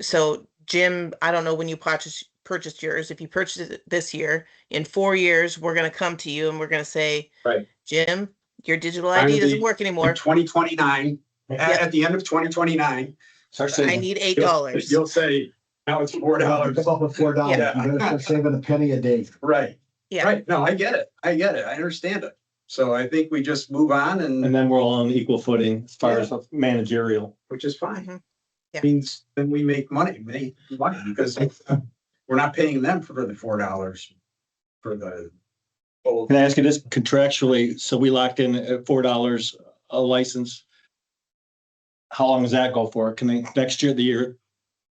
So Jim, I don't know when you purchased yours, if you purchased it this year, in 4 years, we're gonna come to you and we're gonna say, Right. Jim, your digital I'm ID doesn't the- work In anymore, 2029, Yeah. at the end of 2029, Start I saving. need you'll $8. say, now it's $4. Come up with $4. Yeah. You better start saving a penny a day. Right. Yeah. Right. No, I get it. I understand it. So I think we just move on And and, then we're all on equal footing as far as managerial. which is fine. Mhm. Yeah. Means then we make money because we're not paying them for the $4 for the. whole- Can I ask you this contractually? So we locked in at $4 a license. How long does that go for? Can they, next year,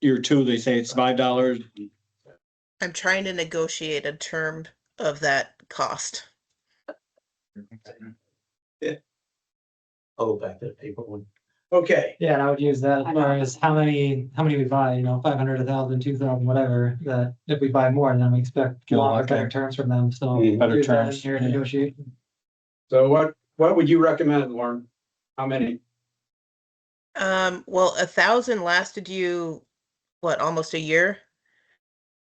year 2, they say it's $5? I'm trying to negotiate a term of that cost. Oh, back to the paper one. Okay, Yeah, and I would use that as far as how many we buy, 500, 1,000, 2,000, whatever, that if we buy more, then we expect You'll longer, lock better in. terms from them, so. Better use that in terms, Your yeah. negotiation. so what would you recommend, Lauren? How many? Well, 1,000 lasted you, what, almost a year?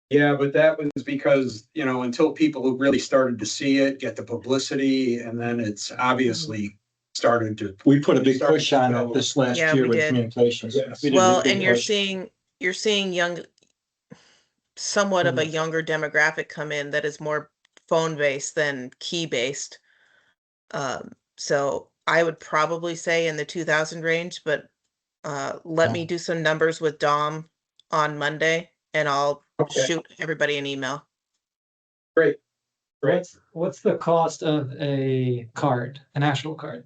Yeah, but that was because, until people who really started to see it, get the publicity, and then it's obviously started to. We put a big push on it this last Yeah, year we with did. communications. Yes. We did a Well, big and you're push. seeing somewhat of a younger demographic come in that is more phone based than key based. So I would probably say in the 2,000 range, but let me do some numbers with Dom on Monday and I'll Okay. shoot everybody an email. Great. What's the cost of a card, an actual card?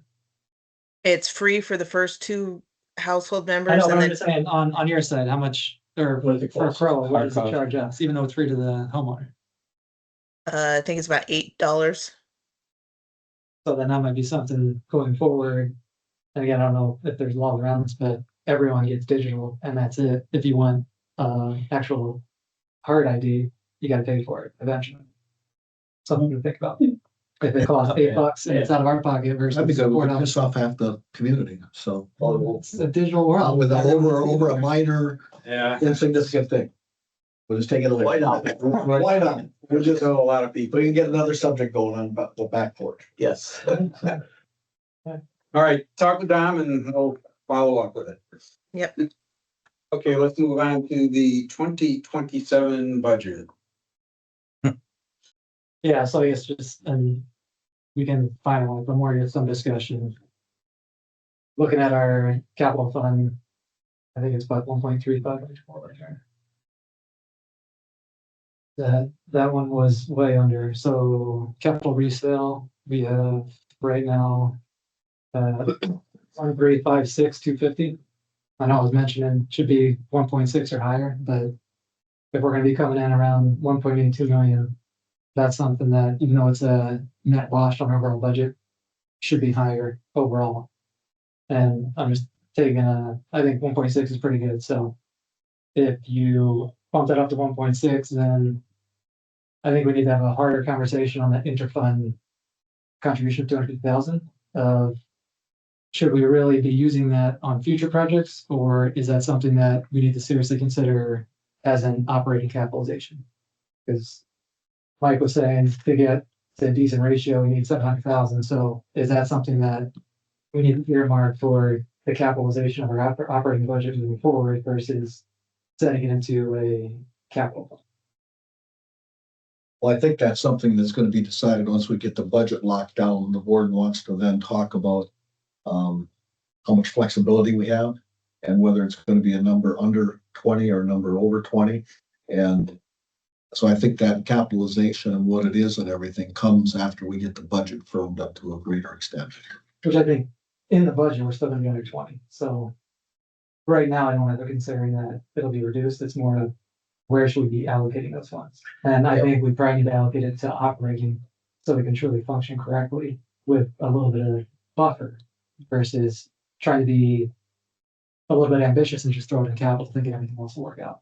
It's free for the first 2 household I members know, but and I'm then just saying, on your side, how much, or What does it for a cost? pro, what Hard does it cost. charge us, even though it's free to the homeowner? I think it's about $8. So then that might be something going forward. And again, I don't know if there's laws around this, but everyone gets digital and that's it. If you want actual hard ID, you gotta pay for it eventually. Something to think about. If it costs $8 and it's out of our pocket versus That'd be good. We could $4. piss off half the community, so. It's a digital world. With over a minor Yeah. insignificant thing. We'll just take it away. White on. White on. We'll just know a lot of people. We can get another subject going on about the back porch. Yes. All right, talk with Dom and we'll follow up with it. Yep. Okay, let's move on to the 2027 budget. Yeah, so I guess just, and we can finalize, but more get some discussion. Looking at our capital fund, I think it's about 1.35. That one was way under, so capital resale, we have right now. 1.356, 250. I know I was mentioning should be 1.6 or higher, but. If we're gonna be coming in around 1.82 million. That's something that, even though it's a net wash on our overall budget, should be higher overall. And I'm just taking I think 1.6 is pretty good, so. If you bump that up to 1.6, then I think we need to have a harder conversation on that interfund contribution of 250,000 of should we really be using that on future projects, or is that something that we need to seriously consider as an operating capitalization? Because Mike was saying to get to a decent ratio, we need 700,000. So is that something that we need to earmark for the capitalization of our operating budget moving forward versus setting it into a capital fund? Well, I think that's something that's gonna be decided once we get the budget locked down. The board wants to then talk about how much flexibility we have and whether it's gonna be a number under 20 or a number over 20. And so I think that capitalization and what it is and everything comes after we get the budget firmed up to a greater extent. Which I think in the budget, we're still gonna be under 20. So right now, I don't have to considering that it'll be reduced. It's more of where should we be allocating those funds? And I think we probably need to allocate it to operating so we can truly function correctly with a little bit of buffer versus trying to be a little bit ambitious and just throw it in capital thinking everything else will work out.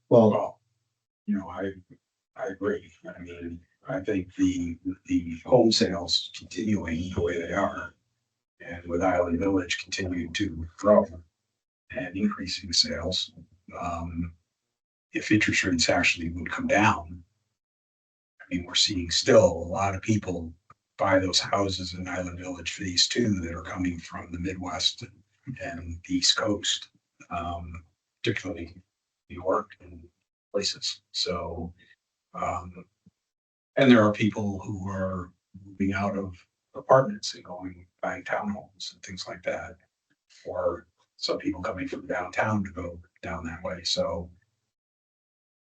Well, Well, you know, I agree. I mean, I think the home sales continuing the way they are. And with Island Village continuing to grow and increasing sales, if interest rates actually would come down. I mean, we're seeing still a lot of people buy those houses in Island Village Phase 2 that are coming from the Midwest and the East Coast, particularly New York and places. So, and there are people who are moving out of apartments and going buying townhomes and things like that. Or some people coming from downtown to go down that way. So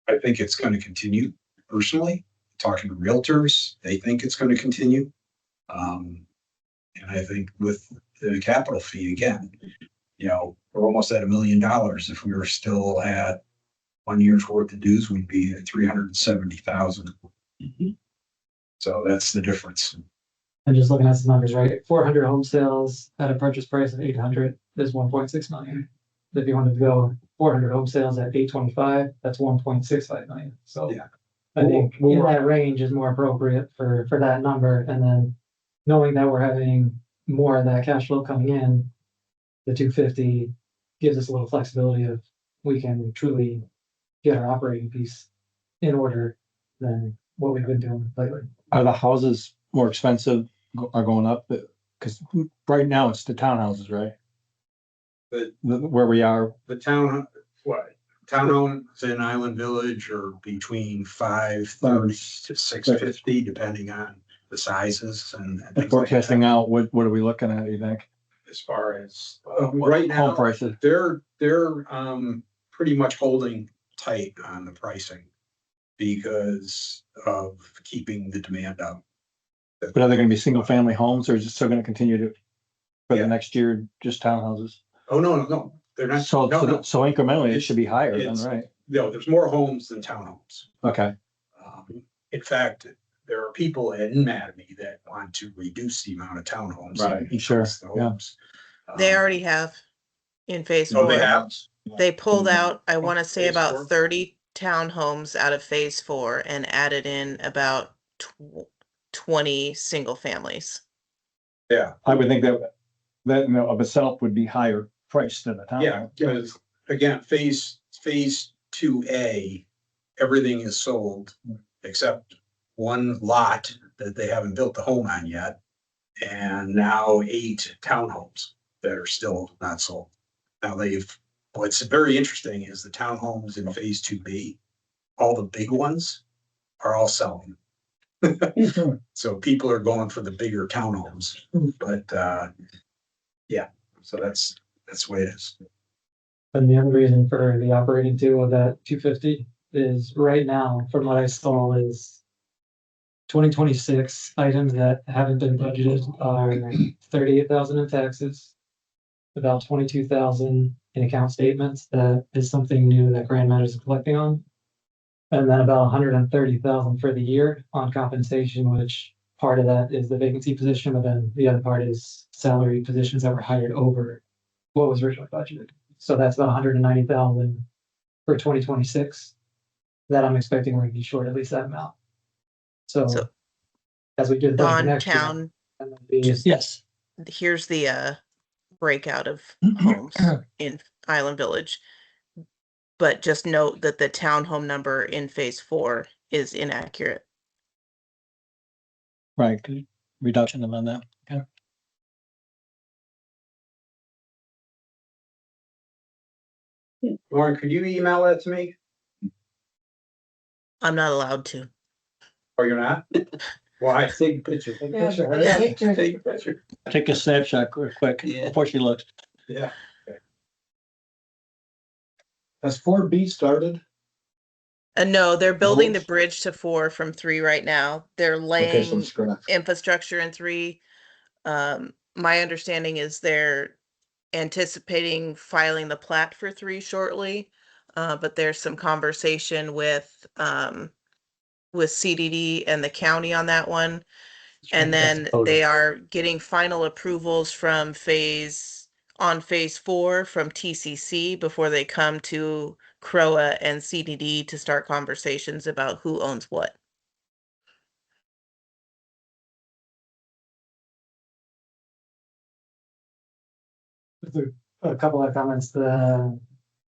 I think it's going to continue personally. Talking to realtors, they think it's going to continue. And I think with the capital fee again, you know, we're almost at $1 million. If we were still at 1 year's worth of dues, we'd be at 370,000. So that's the difference. And just looking at some numbers, right? 400 home sales at a purchase price of 800 is 1.6 million. If you wanted to go 400 home sales at 825, that's 1.65 million. So Yeah. I think in that range is more appropriate for that number. And then knowing that we're having more of that cash flow coming in, the 250 gives us a little flexibility of we can truly get our operating piece in order than what we've been doing lately. Are the houses more expensive, are going up? Because right now it's the townhouses, right? But Where we are, the townhomes in Island Village are between 530 to 650, depending on the sizes and things like forecasting that. out, what are we looking at, you think? As far as right Home now, prices, they're pretty much holding tight on the pricing because of keeping the demand up. but are they gonna be single family homes or is it still gonna continue to, for Yeah. the next year, just townhouses? Oh, no, they're not. So, no. so incrementally, it should be higher then, It's- right? No, there's more homes than townhomes. Okay, In fact, there are people in Mattamy that want to reduce the amount of townhomes. Right, and sure, increase the yeah. homes. They already have in phase Oh, four. they have? They pulled out, I want to say Phase about 4? 30 townhomes out of phase 4 and added in about 20 single families. Yeah, I would think that you know, of itself would be higher priced than a townhouse. yeah, because again, phase 2A, everything is sold except one lot that they haven't built the home on yet. And now 8 townhomes that are still not sold. Now what's very interesting is the townhomes in phase 2B, all the big ones are all selling. So people are going for the bigger townhomes, but, yeah, so that's the way it is. And the other reason for the operating two of that 250 is right now, from what I saw, is 2026 items that haven't been budgeted are 38,000 in taxes, about 22,000 in account statements. That is something new that Grand Meadows is collecting on. And then about 130,000 for the year on compensation, which part of that is the vacancy position, but then the other part is salary positions that were hired over what was originally budgeted. So that's about 190,000 for 2026, that I'm expecting we're gonna be short at least that amount. So So as we do the budget for next year. Don, and then be- just- Yes. here's the breakout of homes in Island Village. But just note that the townhome number in phase 4 is inaccurate. Right, reduction of on that. Okay. Lauren, could you email that to me? I'm not allowed to. Or you're not? Why? Take a picture. Take a Yeah, picture. take a picture. Take a picture. Take a snapshot real quick Yeah. before she looks. Yeah. Has 4B started? No, they're building the homes? bridge to 4 from 3 right now. They're Okay, so laying it's gonna, infrastructure in 3. My understanding is they're anticipating filing the plat for 3 shortly. But there's some conversation with CDD and the county on that one. And then they are getting final approvals from phase 4 from TCC before they come to CROA and CDD to start conversations about who owns what. Just a couple of comments, I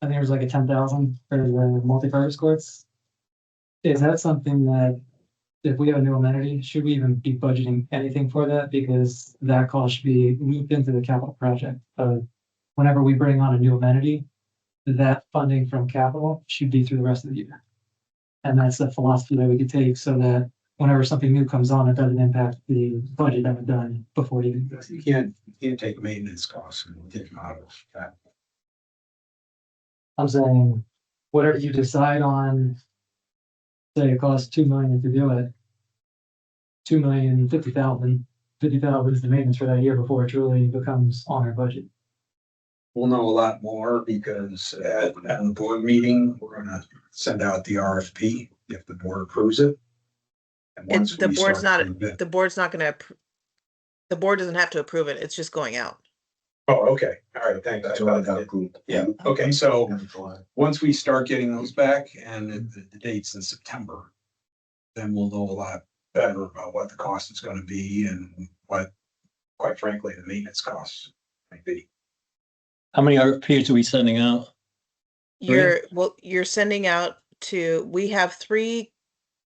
think it was like a 10,000 for the multi-purpose courts. Is that something that, if we have a new amenity, should we even be budgeting anything for that? Because that cost should be looped into the capital project. Whenever we bring on a new amenity, that funding from capital should be through the rest of the year. And that's the philosophy that we could take so that whenever something new comes on, it doesn't impact the budget that we've done before it even goes. You can't take maintenance costs and take them out of that. I'm saying, whatever you decide on, say it costs 2 million to do it. 2,050,000, 50,000 is the maintenance for that year before it truly becomes on our budget. We'll know a lot more because at the board meeting, we're gonna send out the RFP if the board approves it. And once The we board's start not, to bid- the board's not gonna, the board doesn't have to approve it. It's just going out. Oh, okay, all right, thanks. that's I what I thought got it- approved. Yeah, okay, so End of July. once we start getting those back and the dates in September, then we'll know a lot better about what the cost is gonna be and what, quite frankly, the maintenance costs might be. How many RFPs are we sending out? You're sending out to, we have 3,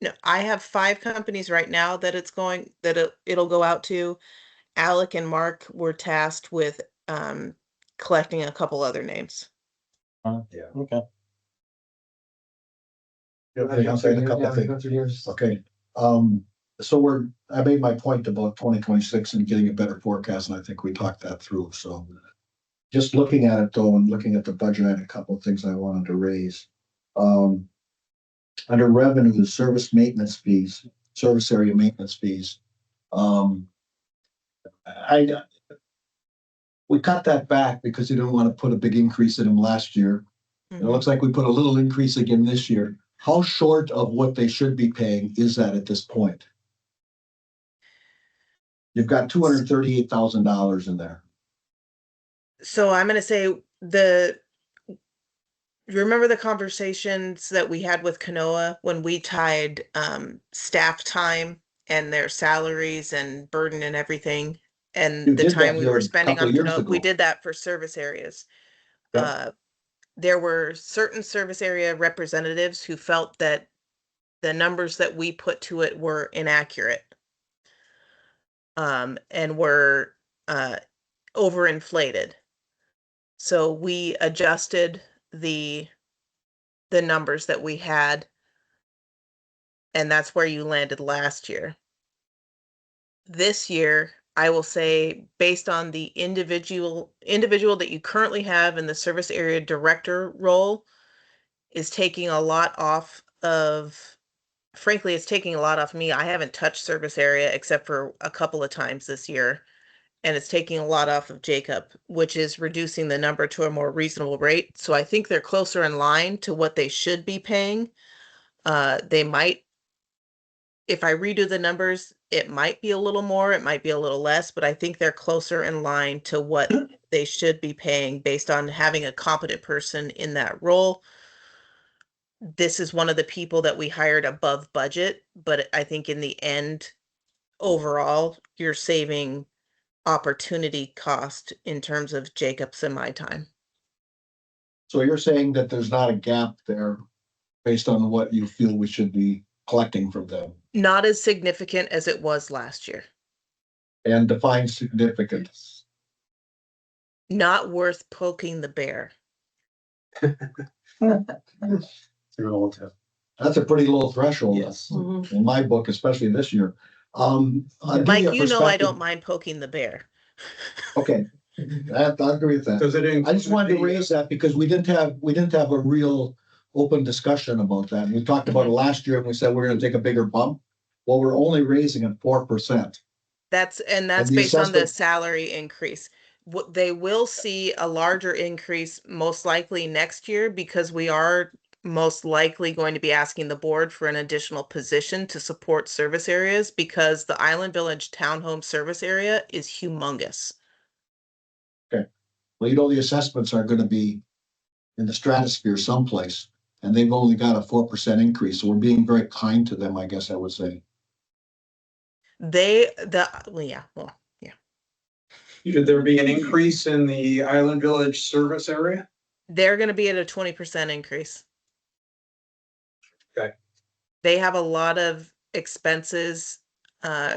no, I have 5 companies right now that it'll go out to. Alec and Mark were tasked with collecting a couple other names. Okay. Okay, I'll say a couple of things. Okay, so I made my point about 2026 and getting a better forecast, and I think we talked that through, so. Just looking at it though, and looking at the budget, I had a couple of things I wanted to raise. Under revenue, the service maintenance fees, service area maintenance fees. We cut that back because we didn't want to put a big increase in them last year. It looks like we put a little increase again this year. How short of what they should be paying is that at this point? You've got $238,000 in there. So I'm gonna say remember the conversations that we had with Kanoa when we tied staff time and their salaries and burden and everything, and You the did time that we here were a spending couple on of years Kanoa, we ago. did that for service areas. Yeah. There were certain service area representatives who felt that the numbers that we put to it were inaccurate. And were overinflated. So we adjusted the numbers that we had, and that's where you landed last year. This year, I will say, based on the individual that you currently have in the service area director role, is taking a lot off of, frankly, it's taking a lot off me. I haven't touched service area except for a couple of times this year. And it's taking a lot off of Jacob, which is reducing the number to a more reasonable rate. So I think they're closer in line to what they should be paying. They might, if I redo the numbers, it might be a little more, it might be a little less, but I think they're closer in line to what they should be paying based on having a competent person in that role. this is one of the people that we hired above budget, but I think in the end, overall, you're saving opportunity cost in terms of Jacob's and my time. So you're saying that there's not a gap there based on what you feel we should be collecting from them? Not as significant as it was last year. And define significance. Not worth poking the bear. That's a pretty low threshold. Yes. Mhm. In my book, especially this year. I'll give Mike, you a you know I perspective. don't mind poking the bear. Okay, I agree with that. Does it include? I just wanted to raise that because we didn't have a real open discussion about that. We talked about it last year and we said we're gonna take a bigger bump. Well, we're only raising it 4%. That's the the based on the assessment- salary increase. What they will see a larger increase most likely next year because we are most likely going to be asking the board for an additional position to support service areas because the Island Village Townhome service area is humongous. Well, the assessments are gonna be in the stratosphere someplace, and they've only got a 4% increase, so we're being very kind to them, I guess I would say. Should there be an increase in the Island Village service area? They're gonna be at a 20% increase. Okay. They have a lot of expenses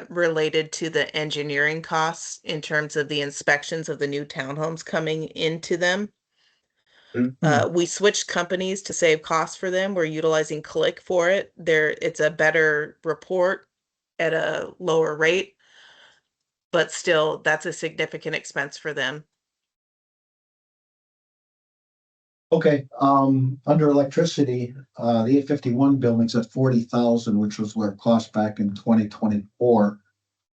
related to the engineering costs in terms of the inspections of the new townhomes coming into them. We switched companies to save costs for them. We're utilizing Click for it. It's a better report at a lower rate, but still, that's a significant expense for them. Okay, under electricity, the 851 building's at 40,000, which was what it cost back in 2024.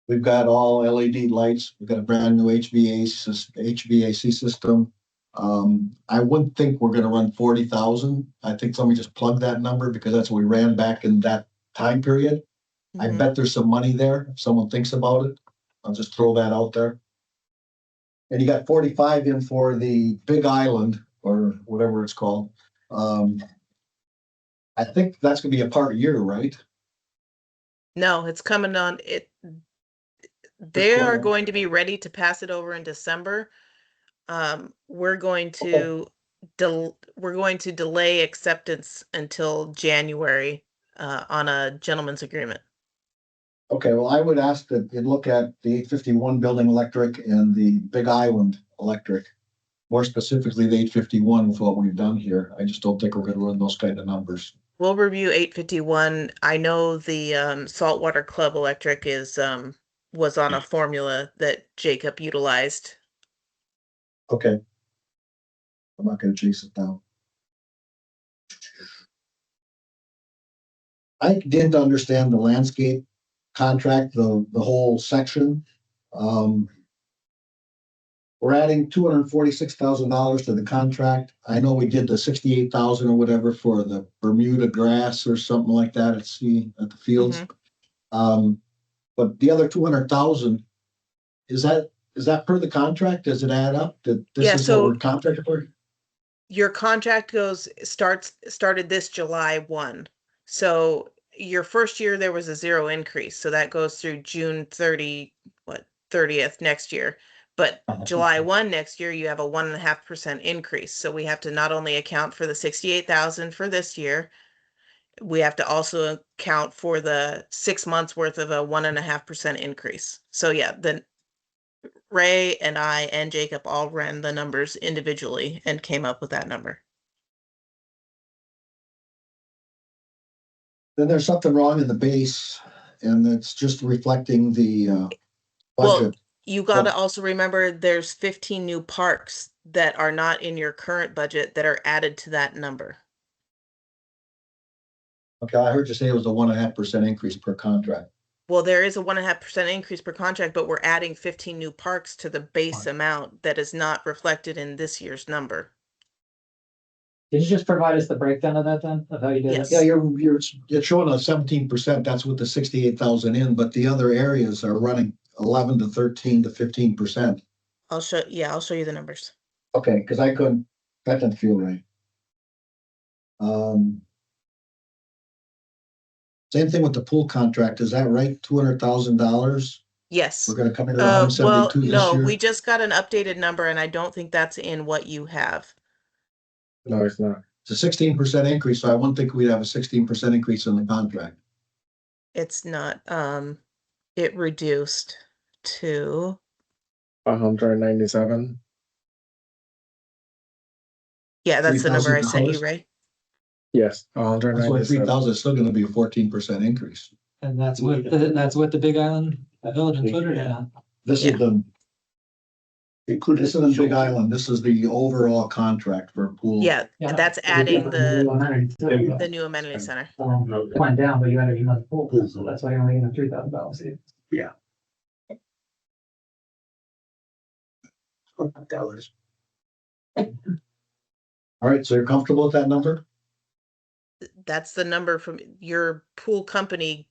We've got all LED lights. We've got a brand new HVAC system. I wouldn't think we're gonna run 40,000. I think somebody just plugged that number because that's what we ran back in that time period. I Mhm. bet there's some money there. If someone thinks about it, I'll just throw that out there. And you got 45 in for the Big Island or whatever it's called. I think that's gonna be a part year, right? No, it's coming on it. They going are on? going to be ready to pass it over in December. We're going to delay acceptance until January on a gentleman's agreement. Okay, well, I would ask that you look at the 851 building electric and the Big Island electric. More specifically, the 851 with what we've done here. I just don't think we're gonna run those kind of numbers. We'll review 851. I know the Saltwater Club Electric was on a formula that Jacob utilized. Okay. I'm not gonna chase it down. I didn't understand the landscape contract, the whole section. We're adding $246,000 to the contract. I know we did the 68,000 or whatever for the Bermuda grass or something like that at the fields. But the other 200,000, is that per the contract? Does it add up? That Yeah, this is so- what we're contracted for? Your contract started this July 1. So your first year there was a 0 increase. So that goes through June 30th next year. But July 1 next year, you have a 1.5% increase. So we have to not only account for the 68,000 for this year, we have to also account for the 6 months worth of a 1.5% increase. So yeah, then Ray and I and Jacob all ran the numbers individually and came up with that number. Then there's something wrong in the base and it's just reflecting the Well, budget. you got to also remember there's 15 new parks that are not in your current budget that are added to that number. Okay, I heard you say it was a 1.5% increase per contract. Well, there is a 1.5% increase per contract, but we're adding 15 new parks to the base amount that is not reflected in this year's number. Did you just provide us the breakdown of that then, of how you did Yes. it? Yeah, you're showing a 17%, that's with the 68,000 in, but the other areas are running 11 to 13 to 15%. I'll show you the numbers. Okay, because that didn't feel right. Same thing with the pool contract. Is that right? $200,000? Yes. We're gonna come in at Well, 172 this no, year? we just got an updated number and I don't think that's in what you have. No, it's not. It's a 16% increase, so I wouldn't think we'd have a 16% increase in the contract. It's not, it reduced to, 197. yeah, that's the number I sent you, $3,000? right? Yes, That's why 197. 3,000 is still gonna be a 14% increase. And that's what the Big Island Village and Twitter did on. This Yeah. is the, Including. this is Big Island. This is the overall contract for pool. Yeah, Yeah. that's adding the new amenity center. Went down, but you had another pool, so that's why you're only getting $3,000. Dollars. All right, so you're comfortable with that number? That's the number from your pool company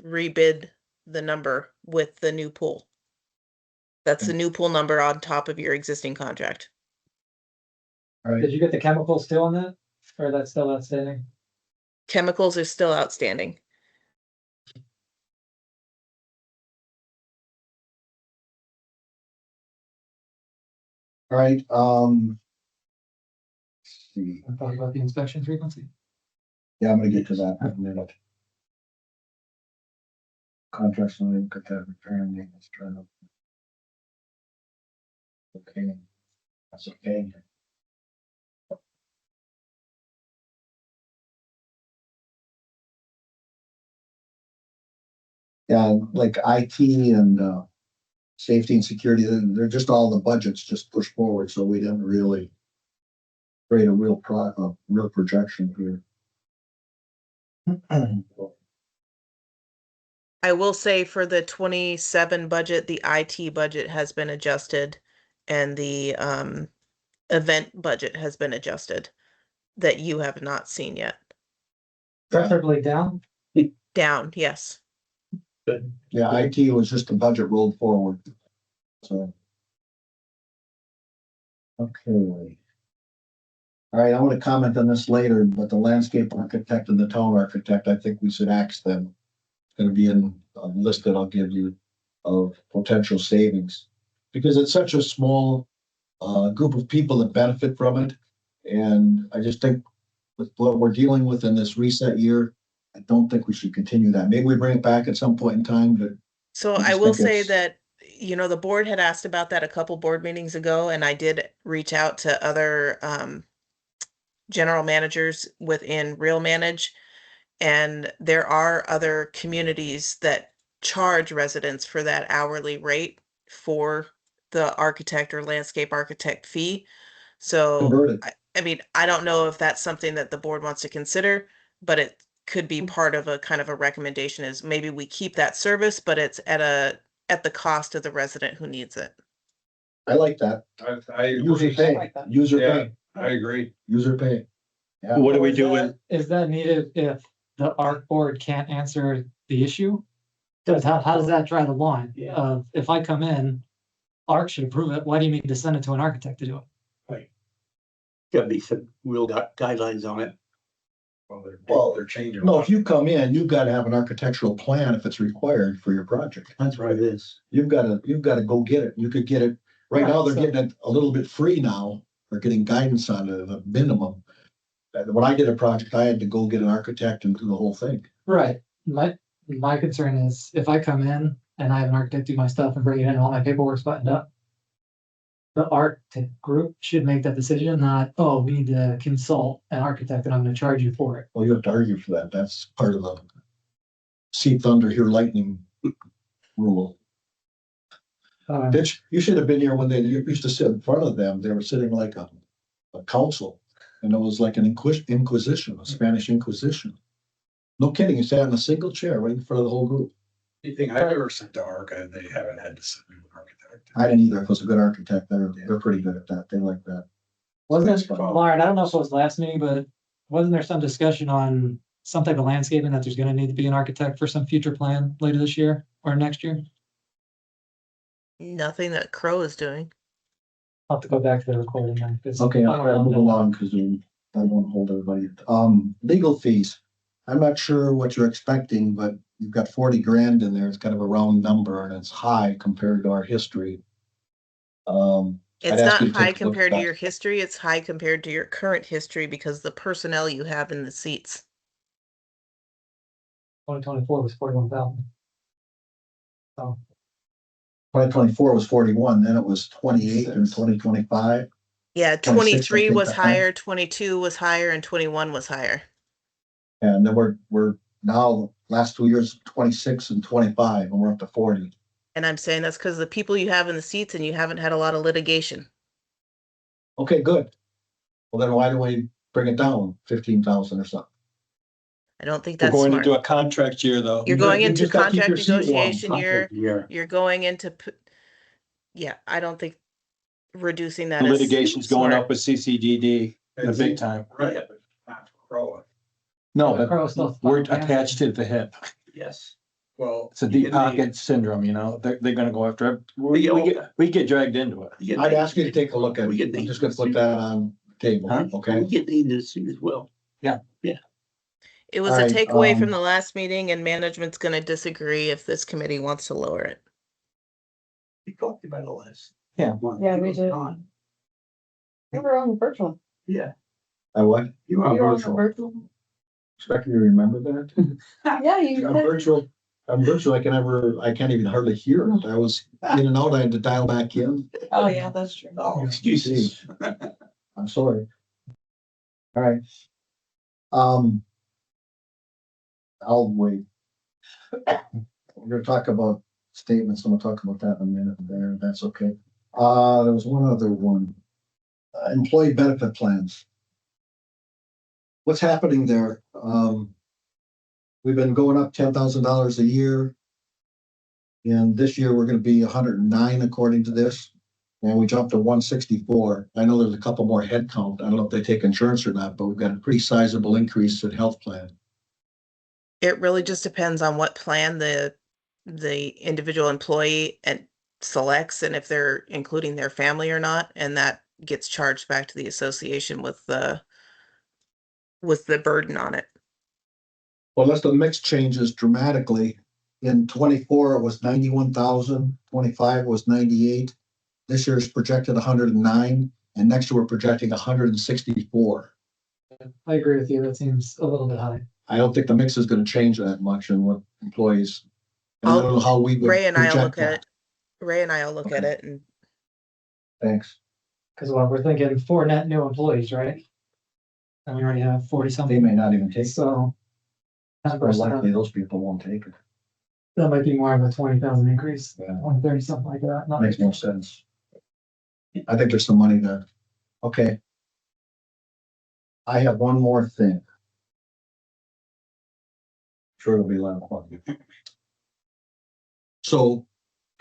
rebid the number with the new pool. That's the new pool number on top of your existing contract. All right, Did you get the chemicals still on that? Or that's still outstanding? Chemicals are still outstanding. all right, let's see. I'm talking about the inspection frequency. Yeah, I'm gonna get to that in a minute. Contracts on repair and maintenance, trying to. Okay, that's okay. Yeah, like IT and safety and security, they're just all the budgets just pushed forward, so we didn't really create a real real projection here. I will say for the 27 budget, the IT budget has been adjusted and the event budget has been adjusted that you have not seen yet. Preferably down? Down, yes. Yeah, IT was just the budget rolled forward. So. Okay. All right, I want to comment on this later, but the landscape architect and the town architect, I think we should ask them. It's gonna be in a list that I'll give you of potential savings. Because it's such a small group of people that benefit from it. And I just think with what we're dealing with in this reset year, I don't think we should continue that. Maybe we bring it back at some point in time, but So I I just will think say it's- that, you know, the board had asked about that a couple board meetings ago, and I did reach out to other general managers within Real Manage. And there are other communities that charge residents for that hourly rate for the architect or landscape architect fee. So convert it. I mean, I don't know if that's something that the board wants to consider, but it could be part of a kind of a recommendation is maybe we keep that service, but it's at the cost of the resident who needs it. I like that. I User agree. pay, user Yeah. pay, I agree. user pay. Yeah. What do we do with, Is that needed if the ARC board can't answer the issue? Because how does that draw the line? If I come in, ARC should approve it, why do you need to send it to an architect to do it? Gotta be some real guidelines on it. Well, they're changing. No, if you come in, you've got to have an architectural plan if it's required for your project. That's what it is. You've got to go get it. You could get it, right now, they're getting it a little bit free now. They're getting guidance on it, a minimum. And when I did a project, I had to go get an architect and do the whole thing. Right, my concern is if I come in and I have an architect do my stuff and bring it in, all my paperwork's buttoned up. The architect group should make that decision, not, oh, we need to consult an architect and I'm gonna charge you for it. Well, you have to argue for that. That's part of the see thunder, hear lightning rule. Bitch, you should have been here when they used to sit in front of them. They were sitting like a council. And it was like an inquisition, a Spanish Inquisition. No kidding, you sat in a single chair right in front of the whole group. Anything I've ever sent to ARCA, they haven't had to send an architect. I didn't either. If it was a good architect, they're pretty good at that. They like that. Wasn't it, Lauren, I don't know if it was last meeting, but wasn't there some discussion on some type of landscaping that there's gonna need to be an architect for some future plan later this year or next year? Nothing that Crow is doing. I'll have to go back to the recording then. 'cause Okay, I don't I'll move know. along because I don't want to hold everybody. Legal fees. I'm not sure what you're expecting, but you've got 40 grand in there. It's kind of a round number and it's high compared to our history. I'd It's ask not you to high take a look compared at to that. your history, it's high compared to your current history because the personnel you have in the seats. 2024 was 41,000. So 2024 was 41, then it was 28 in 2025. Yeah, 26, I 23 think, was I think. higher, 22 was higher, and 21 was higher. And then we're now, last 2 years, 26 and 25, and we're up to 40. And I'm saying that's because the people you have in the seats and you haven't had a lot of litigation. Okay, good. Well, then why do we bring it down 15,000 or something? I don't think We're that's going smart. into a contract year though. You're going You into just gotta keep contract your seat warm. negotiation, Contract year. you're going into, yeah, I don't think reducing that The is litigation's going smart. up with CCDD in a big time. Right, but not Crow. No, but Crow still we're fine, yeah. attached to the hip. Yes. Well. It's a deep pocket syndrome, you know, they're gonna go after it. We get dragged into it. I'd ask you to take a look at We it. get I'm just gonna put that on the table, Huh? okay? We get named in the seat as well. It was All a right, takeaway from the last meeting and management's gonna disagree if this committee wants to lower it. We talked about it last. Yeah, we did. You were on the virtual. Yeah, I what? you were You on were on the virtual. virtual. Expect me to remember that? Yeah, you I'm said. virtual. I can't even hardly hear it. I was in and out. I had to dial back in. Oh, yeah, that's true. Oh, excuses. I'm sorry. All right. I'll wait. We're gonna talk about statements. I'm gonna talk about that in a minute there. That's okay. There was one other one. Employee benefit plans. What's happening there? We've been going up $10,000 a year. And this year we're gonna be 109 according to this. And we jumped to 164. I know there's a couple more head count. I don't know if they take insurance or not, but we've got a pretty sizable increase in health plan. It really just depends on what plan the individual employee and selects and if they're including their family or not, and that gets charged back to the association with the burden on it. Well, unless the mix changes dramatically, in 24, it was 91,000, 25 was 98. This year is projected 109, and next year we're projecting 164. I agree with you. That seems a little bit high. I don't think the mix is gonna change that much in what employees. And I don't know how we would Ray and I'll project look at that. it. Ray and I'll look at Okay. it and Thanks. Cause we're thinking 4 net new employees, right? And we already have 40 They something. may not even take it. So. More likely those people won't take it. That might be more of a 20,000 increase, Yeah. 130, something like that. Not Makes no sense. I think there's some money there. Okay. I have one more thing. Sure it'll be a lot of fun. So,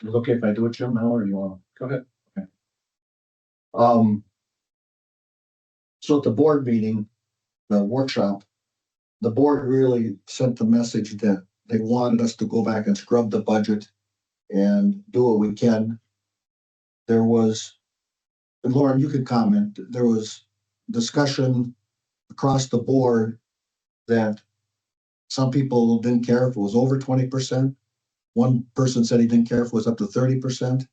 is it okay if I do it, Jim, now, or you want? Go ahead. Okay. So at the board meeting, the workshop, the board really sent the message that they wanted us to go back and scrub the budget and do what we can. There was, and Lauren, you can comment, there was discussion across the board that some people didn't care if it was over 20%. One person said he didn't care if it was up to 30%.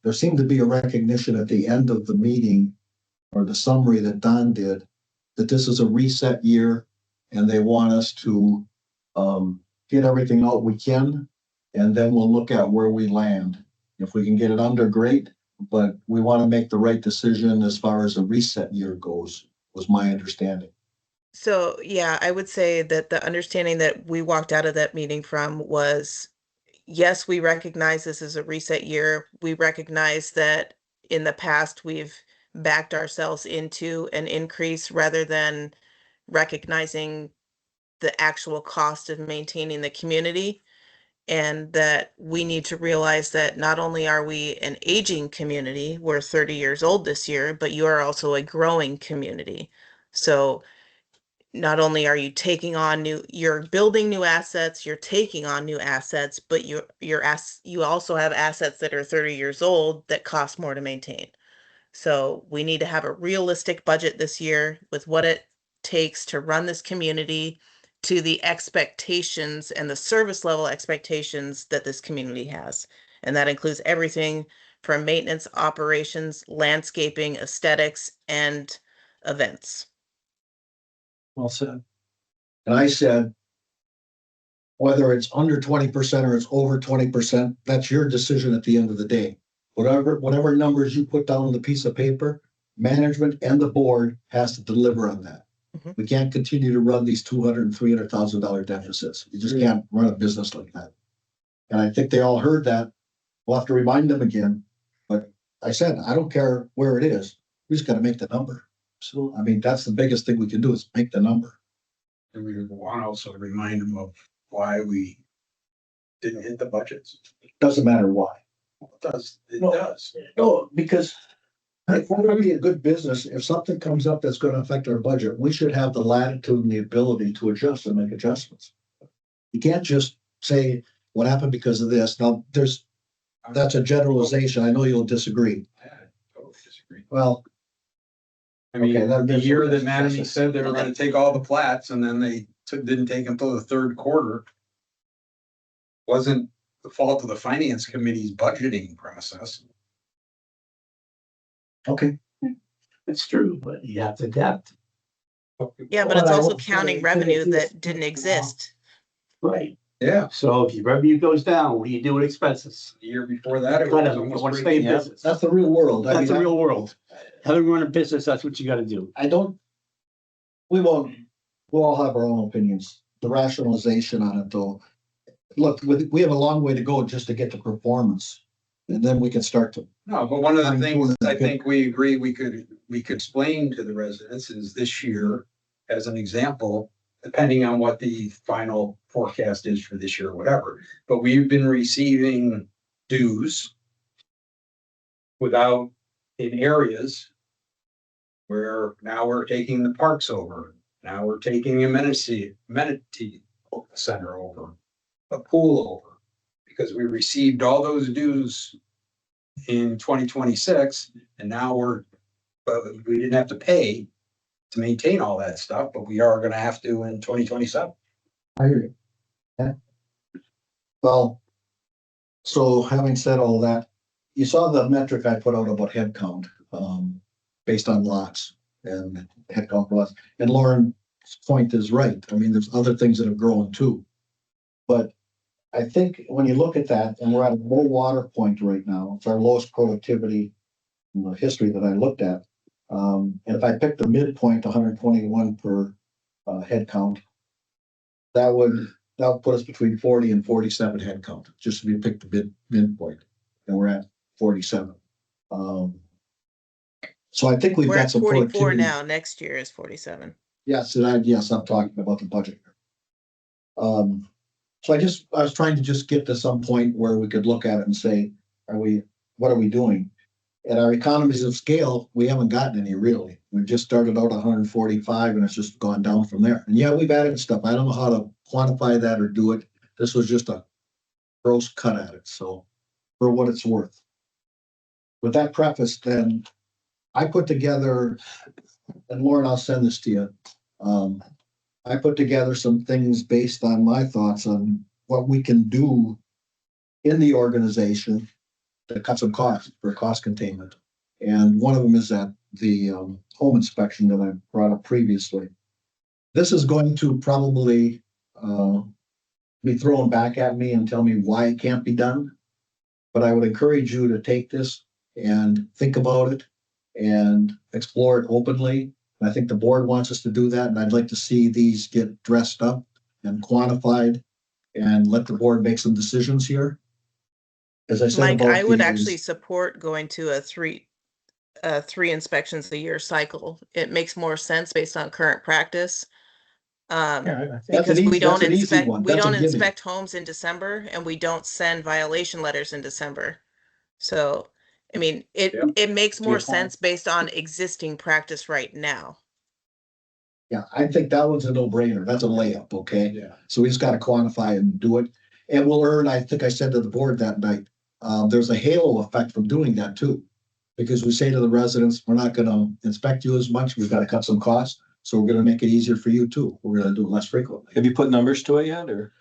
There seemed to be a recognition at the end of the meeting, or the summary that Don did, that this is a reset year and they want us to get everything out we can, and then we'll look at where we land. If we can get it under, great, but we want to make the right decision as far as a reset year goes, was my understanding. so, yeah, I would say that the understanding that we walked out of that meeting from was, yes, we recognize this is a reset year. We recognize that in the past, we've backed ourselves into an increase rather than recognizing the actual cost of maintaining the community. And that we need to realize that not only are we an aging community, we're 30 years old this year, but you are also a growing community. So not only are you taking on you're building new assets, you're taking on new assets, but you also have assets that are 30 years old that cost more to maintain. So we need to have a realistic budget this year with what it takes to run this community to the expectations and the service level expectations that this community has. And that includes everything from maintenance, operations, landscaping, aesthetics, and events. Well said. And I said, whether it's under 20% or it's over 20%, that's your decision at the end of the day. Whatever numbers you put down on the piece of paper, management and the board has to deliver on that. Mhm. We can't continue to run these $200,000 and $300,000 deficits. You just can't run a business like that. And I think they all heard that. We'll have to remind them again. But I said, I don't care where it is. We just got to make the number. So, I mean, that's the biggest thing we can do is make the number. And we want to also remind them of why we didn't hit the budgets. Doesn't matter why. It does, it No. does. No, because if we're gonna be a good business, if something comes up that's gonna affect our budget, we should have the latitude and the ability to adjust and make adjustments. You can't just say what happened because of this. Now, that's a generalization. I know you'll disagree. I totally disagree. Well, I mean, Okay, that- the year that that's- Mattamy said they were gonna take all the plats and then they didn't take until the third quarter. Wasn't the fault of the finance committee's budgeting process. okay, It's true, but you have to adapt. Yeah, but it's Well, I also won't say counting it's revenue gonna that be- didn't exist. Right. Yeah, So if your revenue goes down, what do you do with expenses? the year before that, it Kind was of, you almost want to stay breaking in even. business. that's the real world. I That's the mean, real world. Having run a business, that's what you gotta do. I don't, we'll all have our own opinions. The rationalization on it though. Look, we have a long way to go just to get to performance. And then we can start to, No, but one of the Fine things tune I it. think we agree we could explain to the residents is this year, as an example, depending on what the final forecast is for this year, or whatever, but we've been receiving dues without, in areas where now we're taking the parks over, now we're taking amenity center over, a pool over, because we received all those dues in 2026, and now but we didn't have to pay to maintain all that stuff, but we are gonna have to in 2027. I hear you. Yeah. Well, so having said all that, you saw the metric I put out about head count, based on lots and head count lots. And Lauren's point is right. I mean, there's other things that have grown too. But I think when you look at that, and we're at a low water point right now, it's our lowest productivity in the history that I looked at. And if I pick the midpoint, 121 per head count, that would put us between 40 and 47 head count, just if you pick the midpoint, and we're at 47. So I think we've We're got at some 44 productivity. now. Next year is 47. Yes, yes, I'm talking about the budget. So I was trying to just get to some point where we could look at it and say, what are we doing? At our economies of scale, we haven't gotten any really. We've just started out 145 and it's just gone down from there. And yeah, we've added stuff. I don't know how to quantify that or do it. This was just a gross cut at it. So for what it's worth. With that preface, then I put together, and Lauren, I'll send this to you. I put together some things based on my thoughts on what we can do in the organization to cut some costs for cost containment. And one of them is that the home inspection that I brought up previously. This is going to probably be thrown back at me and tell me why it can't be done. But I would encourage you to take this and think about it and explore it openly. And I think the board wants us to do that, and I'd like to see these get dressed up and quantified and let the board make some decisions here. As I said Mike, about I would these- actually support going to a three inspections a year cycle. It makes more sense based on current practice. That's an Because easy- we don't that's an easy inspect, one. we That's a don't gimme. inspect homes in December and we don't send violation letters in December. So, I mean, Yeah. it makes Good more point. sense based on existing practice right now. Yeah, I think that one's a no-brainer. That's a layup, okay? Yeah. So we just gotta quantify and do it. And we'll earn, I think I said to the board that night, there's a halo effect from doing that too. Because we say to the residents, we're not gonna inspect you as much, we've gotta cut some costs. So we're gonna make it easier for you too. We're gonna do it less frequently. Have you put numbers to it yet, or?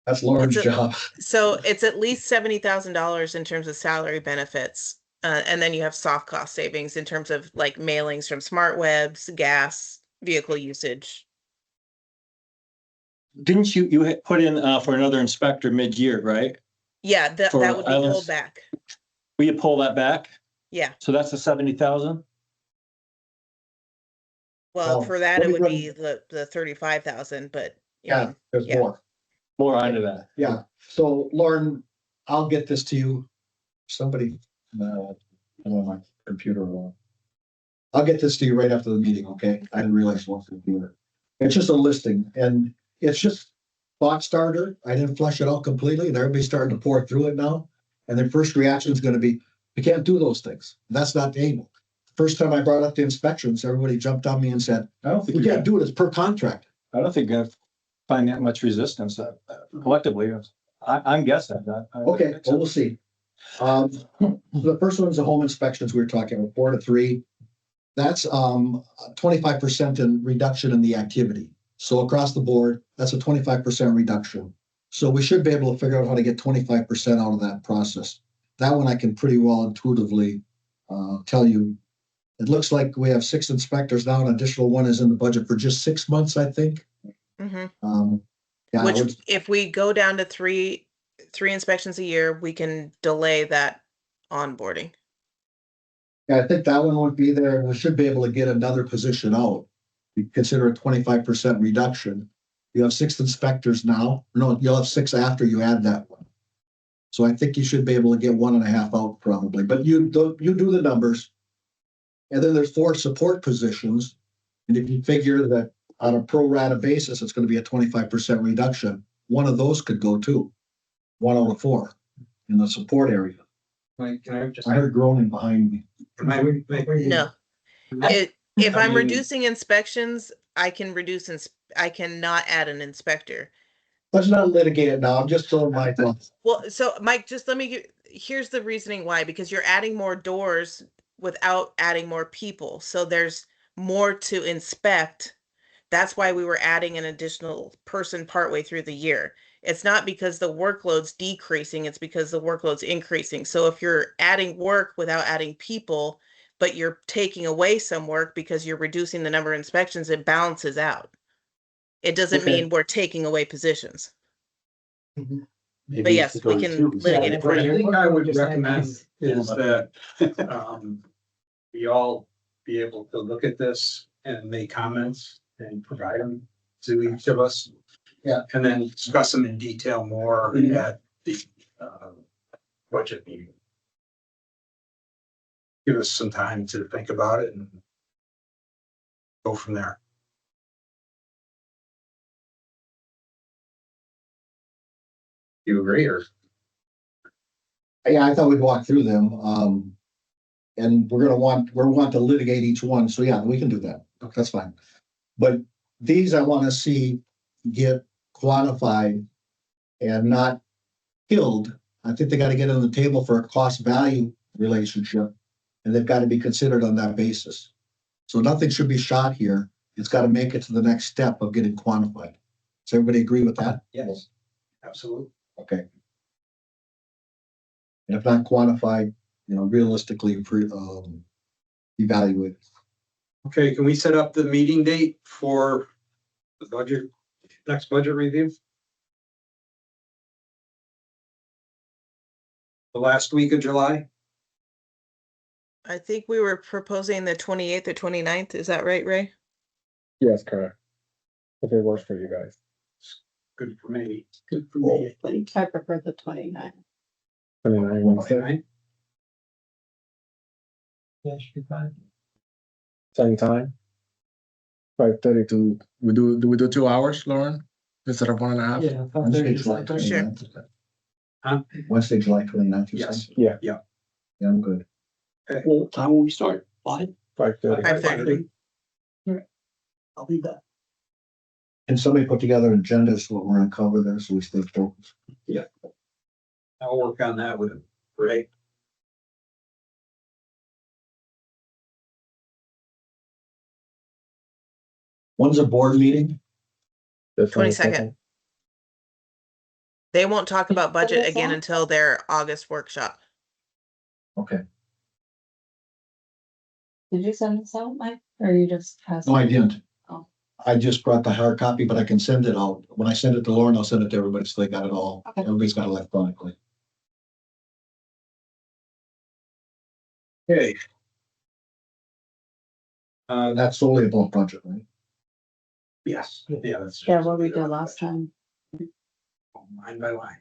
That's Lauren's It's a- job. So it's at least $70,000 in terms of salary benefits. And then you have soft cost savings in terms of like mailings from smart webs, gas, vehicle usage. Didn't you had put in, for another inspector mid-year, right? Yeah, that For would be islands? pulled back. Will you pull that back? Yeah, So that's the 70,000? well, Oh, for that, let it me would run- be the 35,000, but. I Yeah, mean, there's yeah. more. More onto that. Yeah, so Lauren, I'll get this to you. Somebody, on my computer. I'll get this to you right after the meeting, okay? I didn't realize what computer. It's just a listing and it's just thought starter. I didn't flesh it out completely and everybody's starting to pour through it now. And their first reaction is gonna be, we can't do those things. That's not able. First time I brought up the inspections, everybody jumped on me and said, I don't think we you're can't gonna, do it. It's per contract. I don't think you're gonna find that much resistance collectively. I'm guessing that. I Okay, think so. well, we'll see. The first one's the home inspections we were talking about, 4 to 3. That's 25% in reduction in the activity. So across the board, that's a 25% reduction. So we should be able to figure out how to get 25% out of that process. That one I can pretty well intuitively tell you. It looks like we have 6 inspectors now, an additional one is in the budget for just 6 months, I think. Mhm. Yeah, I Which would- if we go down to three inspections a year, we can delay that onboarding. Yeah, I think that one won't be there. We should be able to get another position out. We consider a 25% reduction. You have 6 inspectors now. No, you'll have 6 after you add that one. So I think you should be able to get 1.5 out probably, but you do the numbers. And then there's 4 support positions. And if you figure that on a pro rata basis, it's gonna be a 25% reduction, one of those could go too. 1 out of 4 in the support area. Like, can I just? I heard groaning behind me. No. If I I'm mean- reducing inspections, I can I cannot add an inspector. Let's not litigate it now. I'm just throwing my thoughts. Well, so Mike, just let me here's the reasoning why, because you're adding more doors without adding more people. So there's more to inspect. That's why we were adding an additional person partway through the year. It's not because the workload's decreasing, it's because the workload's increasing. So if you're adding work without adding people, but you're taking away some work because you're reducing the number of inspections, it balances out. It doesn't Okay. mean we're taking away positions. Maybe But yes, it's we going can through. litigate it for What I you. think I would recommend is that, we all be able to look at this and make comments and provide them to each of us. Yeah. And then discuss them in detail more at the, budget meeting. Give us some time to think about it and go from there. You agree or? Yeah, I thought we'd walk through them. And we're want to litigate each one. So yeah, we can do that. Okay, that's fine. But these I want to see get quantified and not killed. I think they got to get on the table for a cost value relationship. And they've got to be considered on that basis. So nothing should be shot here. It's got to make it to the next step of getting quantified. Does everybody agree with that? Yes. Absolutely. Okay. And if not quantified, realistically, evaluate. Okay, can we set up the meeting date for the budget, next budget review? The last week of July? I think we were proposing the 28th or 29th. Is that right, Ray? Yes, correct. If it works for you guys. Good for me. Good for me, I think. I prefer the 29th. 29 Wednesday, Right? Yeah, should be fine. same time. 5:30 to, do we do 2 hours, Lauren? Instead of 1.5? Yeah, Wednesday, 5:30 to July 7:30. Sure. 29th. Huh? Wednesday, July 29th. you Yes. said? Yeah. Yeah, I'm good. What time will we start? 5? 5:30. 5:30. I'll be back. Can somebody put together an agenda as to what we're gonna cover there so we stay focused? I'll work on that with Ray. When's a board meeting? The 22nd. They won't talk about budget this again out? until their August workshop. Okay. Did you send this out, Mike, or you just passed? No, I didn't. Oh. I just brought the hard copy, but I can send it out. When I send it to Lauren, I'll send it to everybody so they got it all. Okay. Everybody's got it electronically. Okay. That's solely about budget, right? Yes, yeah, that's. Yeah, what we did last time. Line by line.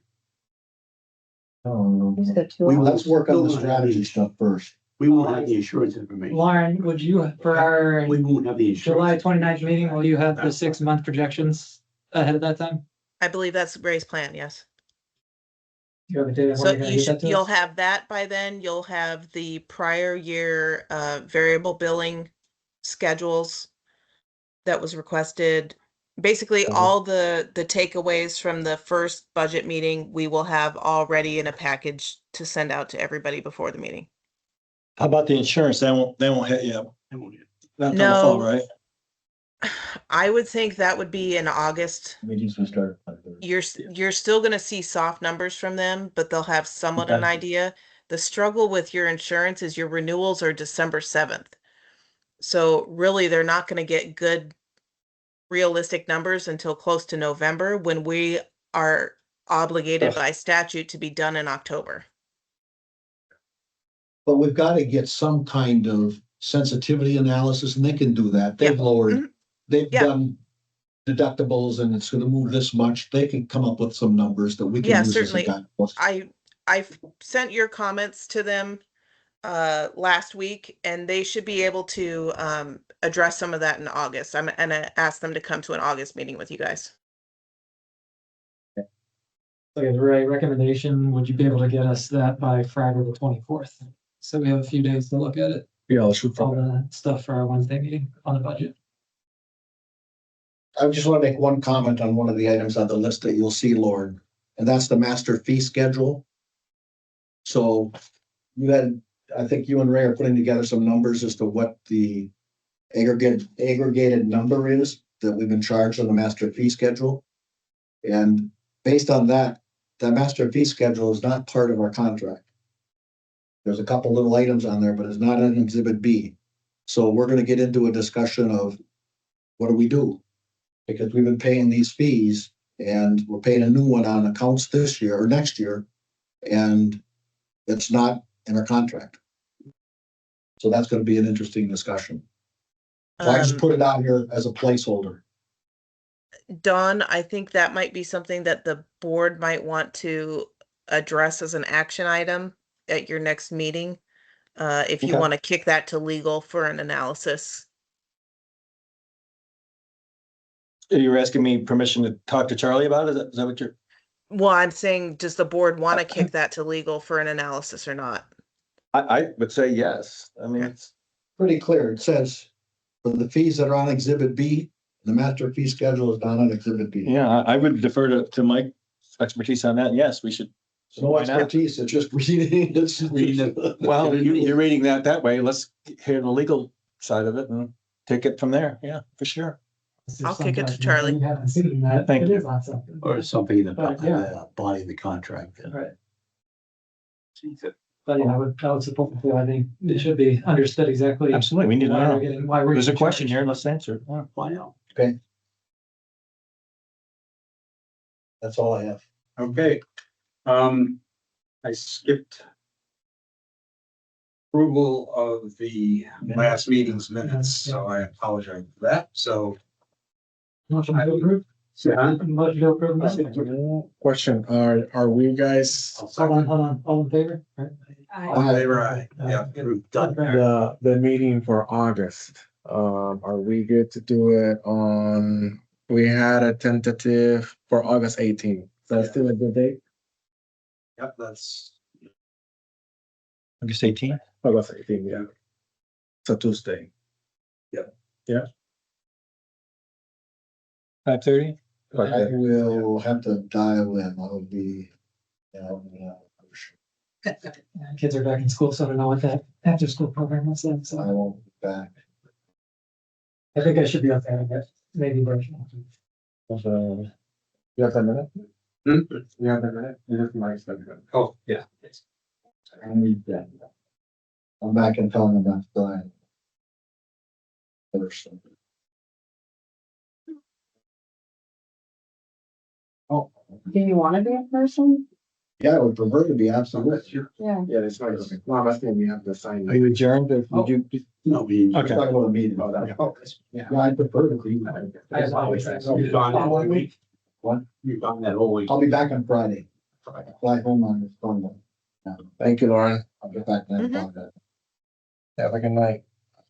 He's got two. Let's work on the strategy stuff first. We won't have the insurance information. Lauren, would you, for our We won't have the July insurance. 29th meeting, will you have the 6-month projections ahead of that time? I believe that's Ray's plan, yes. Do you have a date of So when you're gonna you get that should, to you'll us? have that by then. You'll have the prior year variable billing schedules that was requested. Basically, all the takeaways from the first budget meeting, we will have already in a package to send out to everybody before the meeting. How about the insurance? They won't hit you. I won't- Not until the fall, No. right? I would think that would be in August. Meetings gonna start. at 5:30. You're still gonna see soft numbers from them, but they'll have somewhat an Okay. idea. The struggle with your insurance is your renewals are December 7th. So really, they're not gonna get good realistic numbers until close to November, when we are obligated by statute to be done in October. But we've got to get some kind of sensitivity analysis and they can do that. They've Yeah. lowered, Mhm. they've Yeah. done deductibles and it's gonna move this much. They can come up with some numbers that we can Yeah, use as a certainly. guide. I've sent your comments to them last week, and they should be able to address some of that in August. I'm gonna ask them to come to an August meeting with you guys. Okay, the right recommendation, would you be able to get us that by Friday the 24th? So we have a few days to look at it, Yeah, I'll shoot all for that. the stuff for our Wednesday meeting on the budget. I just want to make one comment on one of the items on the list that you'll see, Lauren, and that's the master fee schedule. So you had, I think you and Ray are putting together some numbers as to what the aggregated number is that we've been charged on the master fee schedule. And based on that, the master fee schedule is not part of our contract. There's a couple little items on there, but it's not an exhibit B. So we're gonna get into a discussion of what do we do? Because we've been paying these fees and we're paying a new one on accounts this year or next year. And it's not in our contract. So that's gonna be an interesting discussion. So I just Um, put it out here as a placeholder. Dawn, I think that might be something that the board might want to address as an action item at your next meeting. If you Okay. want to kick that to legal for an analysis. You're asking me permission to talk to Charlie about it? Is that what you're? Well, I'm saying, does the board want to kick that to legal for an analysis or not? I would say yes. I mean, it's, Pretty clear. It says for the fees that are on exhibit B, the master fee schedule is not on exhibit B. yeah, I would defer to Mike's expertise on that. Yes, we should. No Why not? expertise, it's just reading. It's Reading Well, you're reading that way. Let's hear the legal side of it and take it from there. Yeah, for sure. I'll kick it to Charlie. We haven't seen that. Thank It you. is on something. Or something in the But, yeah. body of the contract. Right. But yeah, I would support it. I think it should be understood exactly. Absolutely. We need to why we're know. getting- why we're There's a getting question charged. here. Let's answer it. Yeah. Why not? That's all I have. Okay. I skipped approval of the last meeting's minutes, so I apologize for that. So. Motion to approve. Motion to approve. Question, are we guys, Hold on, all in favor? Right. All in favor, aye. Yeah. Done. the meeting for August, are we good to do it on, we had a tentative for August 18th. That's still a good date? Yep, that's. August 18th. August 18th, yeah. It's a Tuesday. 5:30. I will have to dial in. I'll be, for sure. Kids are back in school, so I don't know what that after school program is like, I so won't be back. I think I should be okay with it. maybe brush. You have a minute? You have a minute? You just might say that. Oh, yeah. I need that. I'm back and telling them that's the. First. Oh, Do you wanna be in person? Yeah, I would prefer to be absolutely. Yeah. yeah, it's not, no, that's when we have to sign. Are you adjourned? Or would you? No, we. Okay. Talk about a meeting. Oh, that- oh, yeah. Yeah, I prefer to be. You've gone that whole week? What? You've gone that whole week? I'll be back on Friday. Fly home on Sunday. Thank you, Lauren. I'll get back then. Mhm. Have a good night.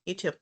You too.